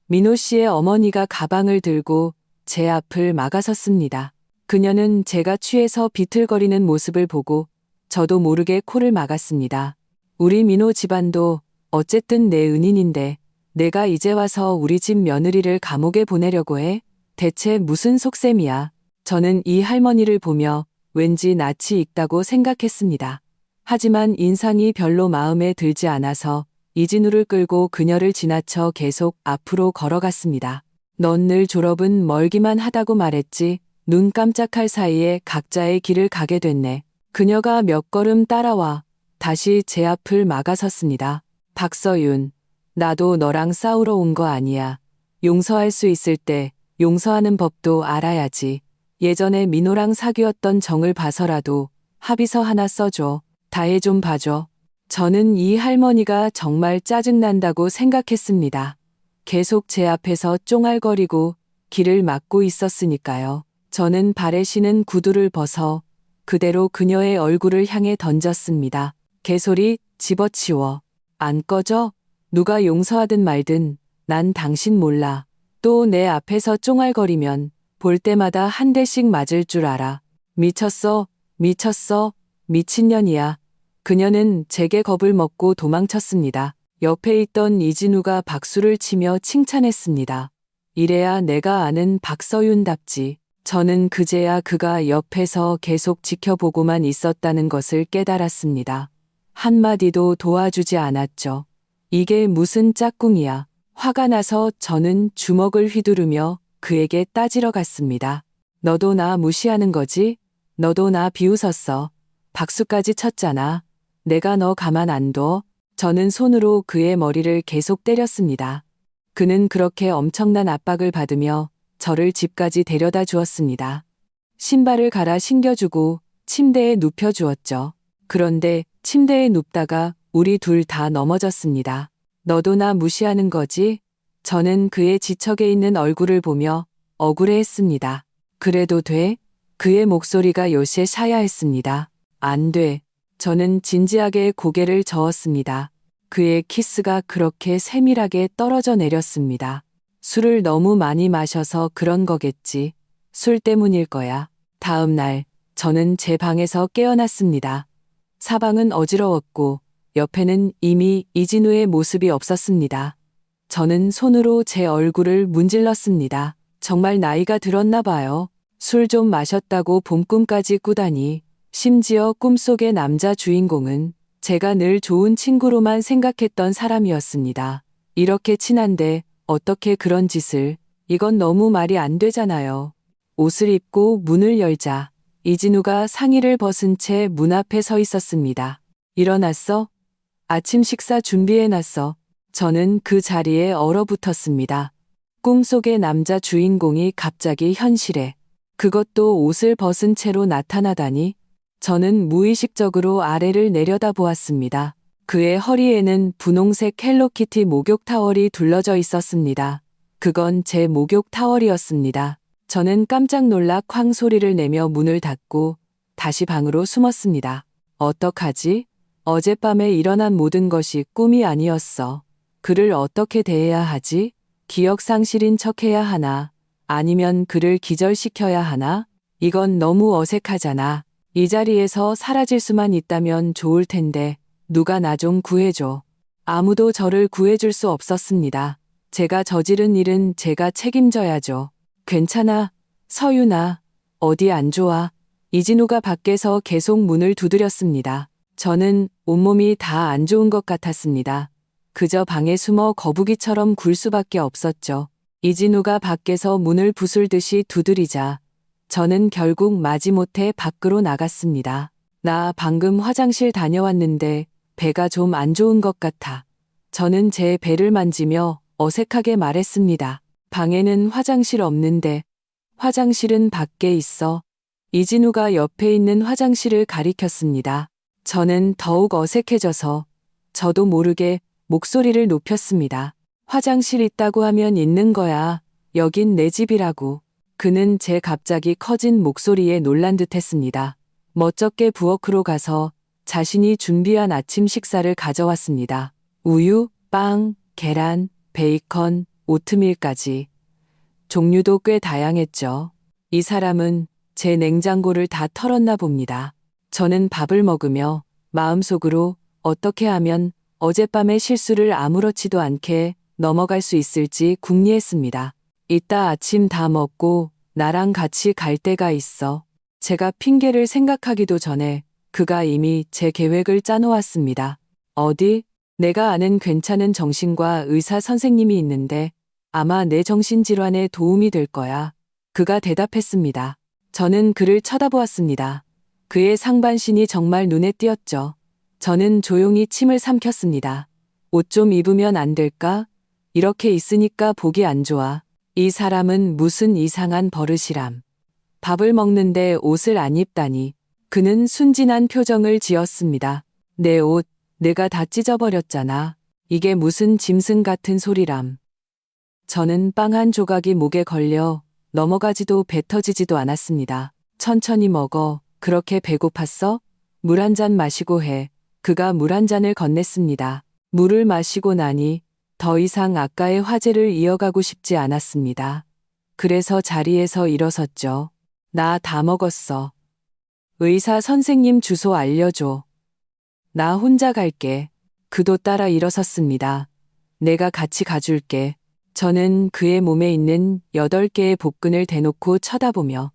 민호 씨의 어머니가 가방을 들고 제 앞을 막아섰습니다. 그녀는 제가 취해서 비틀거리는 모습을 보고 저도 모르게 코를 막았습니다. 우리 민호 집안도 어쨌든 내 은인인데 내가 이제 와서 우리 집 며느리를 감옥에 보내려고 해? 대체 무슨 속셈이야? 저는 이 할머니를 보며 왠지 낯이 익다고 생각했습니다. 하지만 인상이 별로 마음에 들지 않아서 이진우를 끌고 그녀를 지나쳐 계속 앞으로 걸어갔습니다. 넌 늘 졸업은 멀기만 하다고 말했지. 눈 깜짝할 사이에 각자의 길을 가게 됐네. 그녀가 몇 걸음 따라와 다시 제 앞을 막아섰습니다. 박서윤, 나도 너랑 싸우러 온 거 아니야. 용서할 수 있을 때 용서하는 법도 알아야지. 예전에 민호랑 사귀었던 정을 봐서라도 합의서 하나 써줘. 다혜 좀 봐줘. 저는 이 할머니가 정말 짜증난다고 생각했습니다. 계속 제 앞에서 쫑알거리고 길을 막고 있었으니까요. 저는 발에 신은 구두를 벗어 그대로 그녀의 얼굴을 향해 던졌습니다. 개소리 집어치워. 안 꺼져? 누가 용서하든 말든 난 당신 몰라. 또 내 앞에서 쫑알거리면 볼 때마다 한 대씩 맞을 줄 알아. 미쳤어, 미쳤어, 미친년이야. 그녀는 제게 겁을 먹고 도망쳤습니다. 옆에 있던 이진우가 박수를 치며 칭찬했습니다. 이래야 내가 아는 박서윤답지. 저는 그제야 그가 옆에서 계속 지켜보고만 있었다는 것을 깨달았습니다. 한마디도 도와주지 않았죠. 이게 무슨 짝꿍이야. 화가 나서 저는 주먹을 휘두르며 그에게 따지러 갔습니다. 너도 나 무시하는 거지? 너도 나 비웃었어. 박수까지 쳤잖아. 내가 너 가만 안 둬. 저는 손으로 그의 머리를 계속 때렸습니다. 그는 그렇게 엄청난 압박을 받으며 저를 집까지 데려다 주었습니다. 신발을 갈아 신겨주고 침대에 눕혀주었죠. 그런데 침대에 눕다가 우리 둘 다 넘어졌습니다. 너도 나 무시하는 거지? 저는 그의 지척에 있는 얼굴을 보며 억울해했습니다. 그래도 돼? 그의 목소리가 요새 사야했습니다. 안 돼. 저는 진지하게 고개를 저었습니다. 그의 키스가 그렇게 세밀하게 떨어져 내렸습니다. 술을 너무 많이 마셔서 그런 거겠지. 술 때문일 거야. 다음 날, 저는 제 방에서 깨어났습니다. 사방은 어지러웠고, 옆에는 이미 이진우의 모습이 없었습니다. 저는 손으로 제 얼굴을 문질렀습니다. 정말 나이가 들었나 봐요. 술 좀 마셨다고 봄꿈까지 꾸다니. 심지어 꿈속의 남자 주인공은 제가 늘 좋은 친구로만 생각했던 사람이었습니다. 이렇게 친한데 어떻게 그런 짓을, 이건 너무 말이 안 되잖아요. 옷을 입고 문을 열자 이진우가 상의를 벗은 채 문 앞에 서 있었습니다. 일어났어? 아침 식사 준비해놨어. 저는 그 자리에 얼어붙었습니다. 꿈속의 남자 주인공이 갑자기 현실에, 그것도 옷을 벗은 채로 나타나다니. 저는 무의식적으로 아래를 내려다보았습니다. 그의 허리에는 분홍색 헬로키티 목욕 타월이 둘러져 있었습니다. 그건 제 목욕 타월이었습니다. 저는 깜짝 놀라 쾅 소리를 내며 문을 닫고 다시 방으로 숨었습니다. 어떡하지? 어젯밤에 일어난 모든 것이 꿈이 아니었어. 그를 어떻게 대해야 하지? 기억 상실인 척해야 하나? 아니면 그를 기절시켜야 하나? 이건 너무 어색하잖아. 이 자리에서 사라질 수만 있다면 좋을 텐데 누가 나 좀 구해줘. 아무도 저를 구해줄 수 없었습니다. 제가 저지른 일은 제가 책임져야죠. 괜찮아, 서윤아. 어디 안 좋아? 이진우가 밖에서 계속 문을 두드렸습니다. 저는 온몸이 다 안 좋은 것 같았습니다. 그저 방에 숨어 거북이처럼 굴 수밖에 없었죠. 이진우가 밖에서 문을 부술듯이 두드리자 저는 결국 마지못해 밖으로 나갔습니다. 나 방금 화장실 다녀왔는데 배가 좀 안 좋은 것 같아. 저는 제 배를 만지며 어색하게 말했습니다. 방에는 화장실 없는데. 화장실은 밖에 있어. 이진우가 옆에 있는 화장실을 가리켰습니다. 저는 더욱 어색해져서 저도 모르게 목소리를 높였습니다. 화장실 있다고 하면 있는 거야. 여긴 내 집이라고. 그는 제 갑자기 커진 목소리에 놀란 듯 했습니다. 멋쩍게 부엌으로 가서 자신이 준비한 아침 식사를 가져왔습니다. 우유, 빵, 계란, 베이컨, 오트밀까지. 종류도 꽤 다양했죠. 이 사람은 제 냉장고를 다 털었나 봅니다. 저는 밥을 먹으며 마음속으로 어떻게 하면 어젯밤의 실수를 아무렇지도 않게 넘어갈 수 있을지 궁리했습니다. 이따 아침 다 먹고 나랑 같이 갈 데가 있어. 제가 핑계를 생각하기도 전에 그가 이미 제 계획을 짜놓았습니다. 어디? 내가 아는 괜찮은 정신과 의사 선생님이 있는데 아마 내 정신질환에 도움이 될 거야. 그가 대답했습니다. 저는 그를 쳐다보았습니다. 그의 상반신이 정말 눈에 띄었죠. 저는 조용히 침을 삼켰습니다. 옷 좀 입으면 안 될까? 이렇게 있으니까 보기 안 좋아. 이 사람은 무슨 이상한 버릇이람. 밥을 먹는데 옷을 안 입다니. 그는 순진한 표정을 지었습니다. 내 옷, 내가 다 찢어버렸잖아. 이게 무슨 짐승 같은 소리람. 저는 빵 한 조각이 목에 걸려 넘어가지도 뱉어지지도 않았습니다. 천천히 먹어. 그렇게 배고팠어? 물 한 잔 마시고 해. 그가 물 한 잔을 건넸습니다. 물을 마시고 나니 더 이상 아까의 화제를 이어가고 싶지 않았습니다. 그래서 자리에서 일어섰죠. 나 다 먹었어. 의사 선생님 주소 알려줘. 나 혼자 갈게. 그도 따라 일어섰습니다. 내가 같이 가줄게. 저는 그의 몸에 있는 8개의 복근을 대놓고 쳐다보며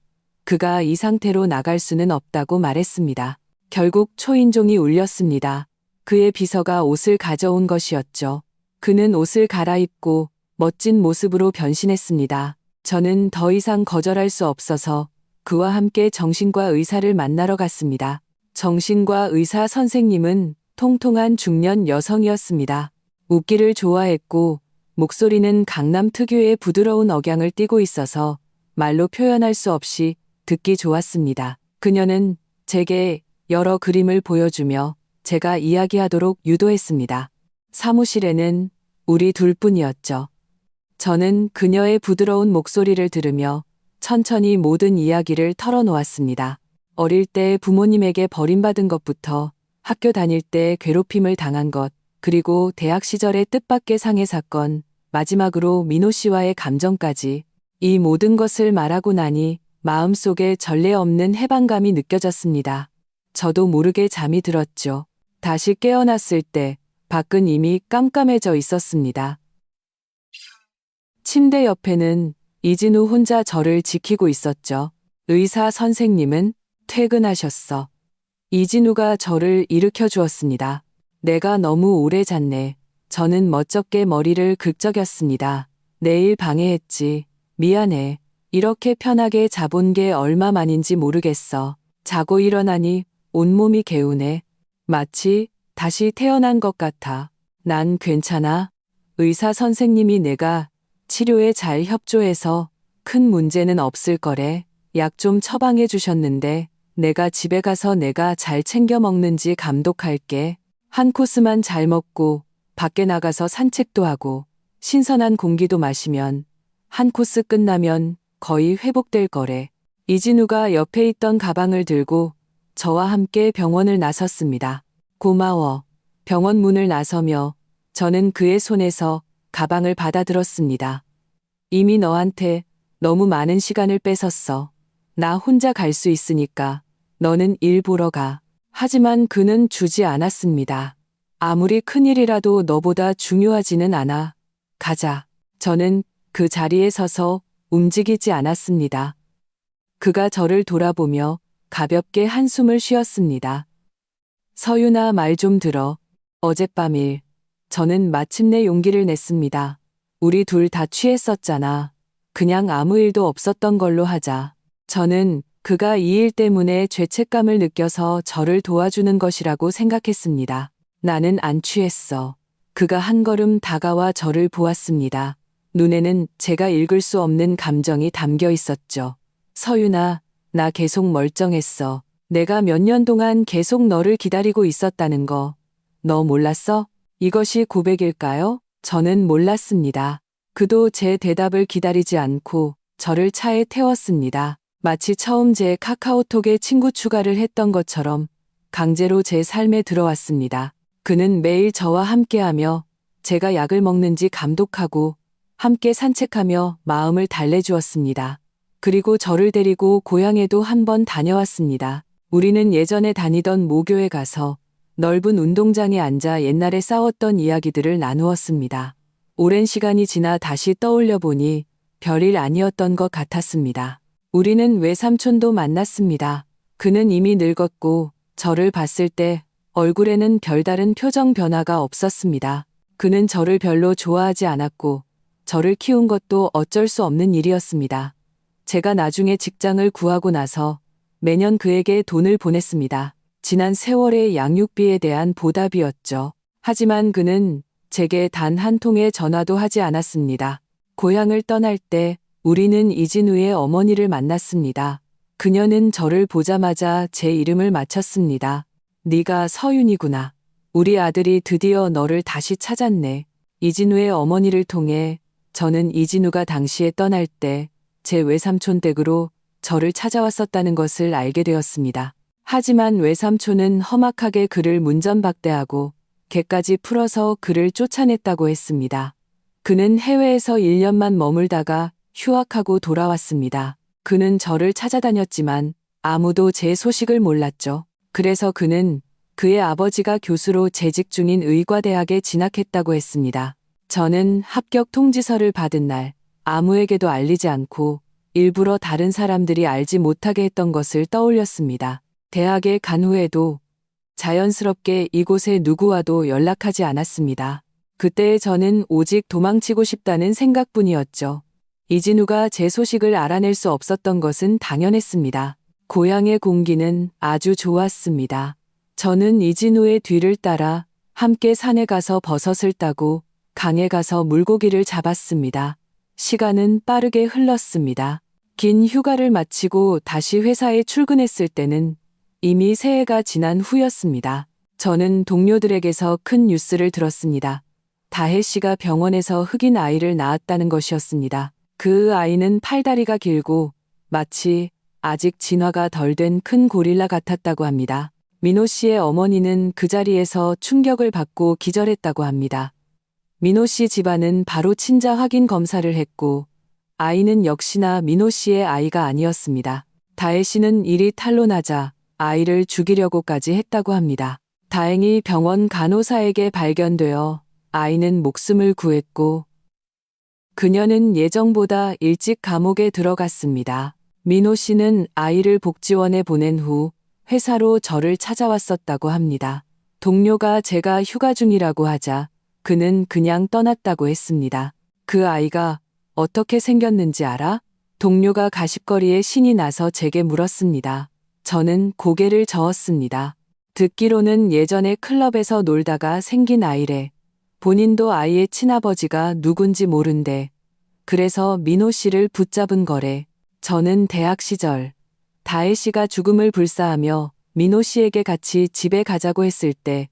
그가 이 상태로 나갈 수는 없다고 말했습니다. 결국 초인종이 울렸습니다. 그의 비서가 옷을 가져온 것이었죠. 그는 옷을 갈아입고 멋진 모습으로 변신했습니다. 저는 더 이상 거절할 수 없어서 그와 함께 정신과 의사를 만나러 갔습니다. 정신과 의사 선생님은 통통한 중년 여성이었습니다. 웃기를 좋아했고 목소리는 강남 특유의 부드러운 억양을 띠고 있어서 말로 표현할 수 없이 듣기 좋았습니다. 그녀는 제게 여러 그림을 보여주며 제가 이야기하도록 유도했습니다. 사무실에는 우리 둘뿐이었죠. 저는 그녀의 부드러운 목소리를 들으며 천천히 모든 이야기를 털어놓았습니다. 어릴 때 부모님에게 버림받은 것부터 학교 다닐 때 괴롭힘을 당한 것, 그리고 대학 시절의 뜻밖의 상해 사건, 마지막으로 민호 씨와의 감정까지 이 모든 것을 말하고 나니 마음속에 전례 없는 해방감이 느껴졌습니다. 저도 모르게 잠이 들었죠. 다시 깨어났을 때 밖은 이미 깜깜해져 있었습니다. 침대 옆에는 이진우 혼자 저를 지키고 있었죠. 의사 선생님은 퇴근하셨어. 이진우가 저를 일으켜 주었습니다. 내가 너무 오래 잤네. 저는 멋쩍게 머리를 긁적였습니다. 내일 방해했지. 미안해. 이렇게 편하게 자본 게 얼마만인지 모르겠어. 자고 일어나니 온몸이 개운해. 마치 다시 태어난 것 같아. 난 괜찮아. 의사 선생님이 내가 치료에 잘 협조해서 큰 문제는 없을 거래. 약 좀 처방해 주셨는데 내가 집에 가서 내가 잘 챙겨 먹는지 감독할게. 한 코스만 잘 먹고 밖에 나가서 산책도 하고 신선한 공기도 마시면 한 코스 끝나면 거의 회복될 거래. 이진우가 옆에 있던 가방을 들고 저와 함께 병원을 나섰습니다. 고마워. 병원 문을 나서며 저는 그의 손에서 가방을 받아들었습니다. 이미 너한테 너무 많은 시간을 뺏었어. 나 혼자 갈 수 있으니까 너는 일 보러 가. 하지만 그는 주지 않았습니다. 아무리 큰일이라도 너보다 중요하지는 않아. 가자. 저는 그 자리에 서서 움직이지 않았습니다. 그가 저를 돌아보며 가볍게 한숨을 쉬었습니다. 서윤아, 말 좀 들어. 어젯밤 일. 저는 마침내 용기를 냈습니다. 우리 둘 다 취했었잖아. 그냥 아무 일도 없었던 걸로 하자. 저는 그가 이 일 때문에 죄책감을 느껴서 저를 도와주는 것이라고 생각했습니다. 나는 안 취했어. 그가 한 걸음 다가와 저를 보았습니다. 눈에는 제가 읽을 수 없는 감정이 담겨 있었죠. 서윤아, 나 계속 멀쩡했어. 내가 몇 년 동안 계속 너를 기다리고 있었다는 거. 너 몰랐어? 이것이 고백일까요? 저는 몰랐습니다. 그도 제 대답을 기다리지 않고 저를 차에 태웠습니다. 마치 처음 제 카카오톡에 친구 추가를 했던 것처럼 강제로 제 삶에 들어왔습니다. 그는 매일 저와 함께하며 제가 약을 먹는지 감독하고 함께 산책하며 마음을 달래주었습니다. 그리고 저를 데리고 고향에도 한번 다녀왔습니다. 우리는 예전에 다니던 모교에 가서 넓은 운동장에 앉아 옛날에 싸웠던 이야기들을 나누었습니다. 오랜 시간이 지나 다시 떠올려 보니 별일 아니었던 것 같았습니다. 우리는 외삼촌도 만났습니다. 그는 이미 늙었고 저를 봤을 때 얼굴에는 별다른 표정 변화가 없었습니다. 그는 저를 별로 좋아하지 않았고 저를 키운 것도 어쩔 수 없는 일이었습니다. 제가 나중에 직장을 구하고 나서 매년 그에게 돈을 보냈습니다. 지난 세월의 양육비에 대한 보답이었죠. 하지만 그는 제게 단 한 통의 전화도 하지 않았습니다. 고향을 떠날 때 우리는 이진우의 어머니를 만났습니다. 그녀는 저를 보자마자 제 이름을 맞췄습니다. 네가 서윤이구나. 우리 아들이 드디어 너를 다시 찾았네. 이진우의 어머니를 통해 저는 이진우가 당시에 떠날 때 제 외삼촌 댁으로 저를 찾아왔었다는 것을 알게 되었습니다. 하지만 외삼촌은 험악하게 그를 문전박대하고 개까지 풀어서 그를 쫓아냈다고 했습니다. 그는 해외에서 1년만 머물다가 휴학하고 돌아왔습니다. 그는 저를 찾아다녔지만 아무도 제 소식을 몰랐죠. 그래서 그는 그의 아버지가 교수로 재직 중인 의과대학에 진학했다고 했습니다. 저는 합격 통지서를 받은 날 아무에게도 알리지 않고 일부러 다른 사람들이 알지 못하게 했던 것을 떠올렸습니다. 대학에 간 후에도 자연스럽게 이곳에 누구와도 연락하지 않았습니다. 그때의 저는 오직 도망치고 싶다는 생각뿐이었죠. 이진우가 제 소식을 알아낼 수 없었던 것은 당연했습니다. 고향의 공기는 아주 좋았습니다. 저는 이진우의 뒤를 따라 함께 산에 가서 버섯을 따고 강에 가서 물고기를 잡았습니다. 시간은 빠르게 흘렀습니다. 긴 휴가를 마치고 다시 회사에 출근했을 때는 이미 새해가 지난 후였습니다. 저는 동료들에게서 큰 뉴스를 들었습니다. 다혜 씨가 병원에서 흑인 아이를 낳았다는 것이었습니다. 그 아이는 팔다리가 길고 마치 아직 진화가 덜 된 큰 고릴라 같았다고 합니다. 민호 씨의 어머니는 그 자리에서 충격을 받고 기절했다고 합니다. 민호 씨 집안은 바로 친자 확인 검사를 했고 아이는 역시나 민호 씨의 아이가 아니었습니다. 다혜 씨는 일이 탄로나자 아이를 죽이려고까지 했다고 합니다. 다행히 병원 간호사에게 발견되어 아이는 목숨을 구했고 그녀는 예정보다 일찍 감옥에 들어갔습니다. 민호 씨는 아이를 복지원에 보낸 후 회사로 저를 찾아왔었다고 합니다. 동료가 제가 휴가 중이라고 하자 그는 그냥 떠났다고 했습니다. 그 아이가 어떻게 생겼는지 알아? 동료가 가십거리에 신이 나서 제게 물었습니다. 저는 고개를 저었습니다. 듣기로는 예전에 클럽에서 놀다가 생긴 아이래. 본인도 아이의 친아버지가 누군지 모른대. 그래서 민호 씨를 붙잡은 거래. 저는 대학 시절 다혜 씨가 죽음을 불사하며 민호 씨에게 같이 집에 가자고 했을 때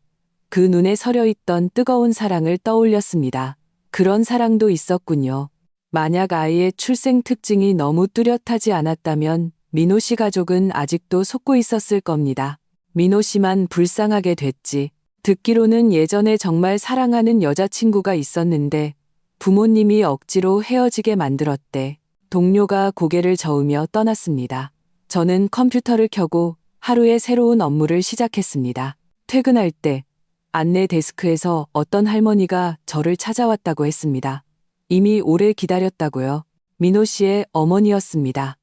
그 눈에 서려 있던 뜨거운 사랑을 떠올렸습니다. 그런 사랑도 있었군요. 만약 아이의 출생 특징이 너무 뚜렷하지 않았다면 민호 씨 가족은 아직도 속고 있었을 겁니다. 민호 씨만 불쌍하게 됐지. 듣기로는 예전에 정말 사랑하는 여자친구가 있었는데 부모님이 억지로 헤어지게 만들었대. 동료가 고개를 저으며 떠났습니다. 저는 컴퓨터를 켜고 하루의 새로운 업무를 시작했습니다. 퇴근할 때 안내 데스크에서 어떤 할머니가 저를 찾아왔다고 했습니다. 이미 오래 기다렸다고요. 민호 씨의 어머니였습니다.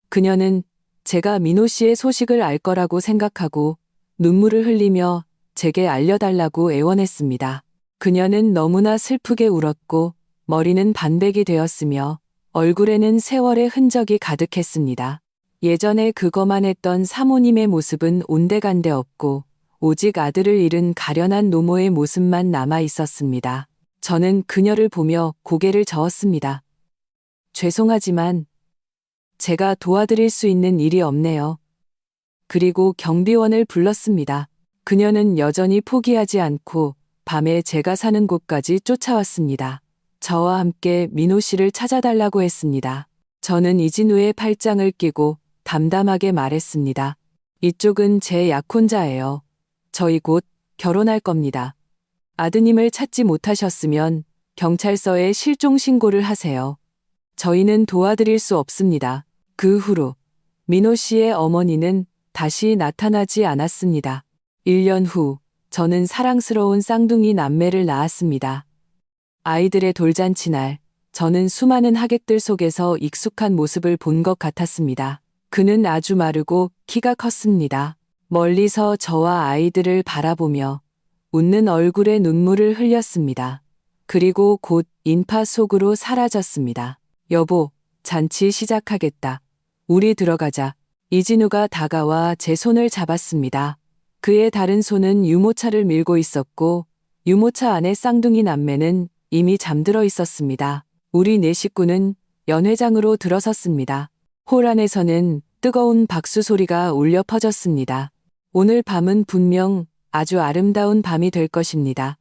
그녀는 제가 민호 씨의 소식을 알 거라고 생각하고 눈물을 흘리며 제게 알려달라고 애원했습니다. 그녀는 너무나 슬프게 울었고 머리는 반백이 되었으며 얼굴에는 세월의 흔적이 가득했습니다. 예전에 그거만 했던 사모님의 모습은 온데간데 없고 오직 아들을 잃은 가련한 노모의 모습만 남아 있었습니다. 저는 그녀를 보며 고개를 저었습니다. 죄송하지만 제가 도와드릴 수 있는 일이 없네요. 그리고 경비원을 불렀습니다. 그녀는 여전히 포기하지 않고 밤에 제가 사는 곳까지 쫓아왔습니다. 저와 함께 민호 씨를 찾아달라고 했습니다. 저는 이진우의 팔짱을 끼고 담담하게 말했습니다. 이쪽은 제 약혼자예요. 저희 곧 결혼할 겁니다. 아드님을 찾지 못하셨으면 경찰서에 실종 신고를 하세요. 저희는 도와드릴 수 없습니다. 그 후로 민호 씨의 어머니는 다시 나타나지 않았습니다. 1년 후 저는 사랑스러운 쌍둥이 남매를 낳았습니다. 아이들의 돌잔치 날 저는 수많은 하객들 속에서 익숙한 모습을 본 것 같았습니다. 그는 아주 마르고 키가 컸습니다. 멀리서 저와 아이들을 바라보며 웃는 얼굴에 눈물을 흘렸습니다. 그리고 곧 인파 속으로 사라졌습니다. 여보, 잔치 시작하겠다. 우리 들어가자. 이진우가 다가와 제 손을 잡았습니다. 그의 다른 손은 유모차를 밀고 있었고 유모차 안에 쌍둥이 남매는 이미 잠들어 있었습니다. 우리 네 식구는 연회장으로 들어섰습니다. 홀 안에서는 뜨거운 박수 소리가 울려 퍼졌습니다. 오늘 밤은 분명 아주 아름다운 밤이 될 것입니다.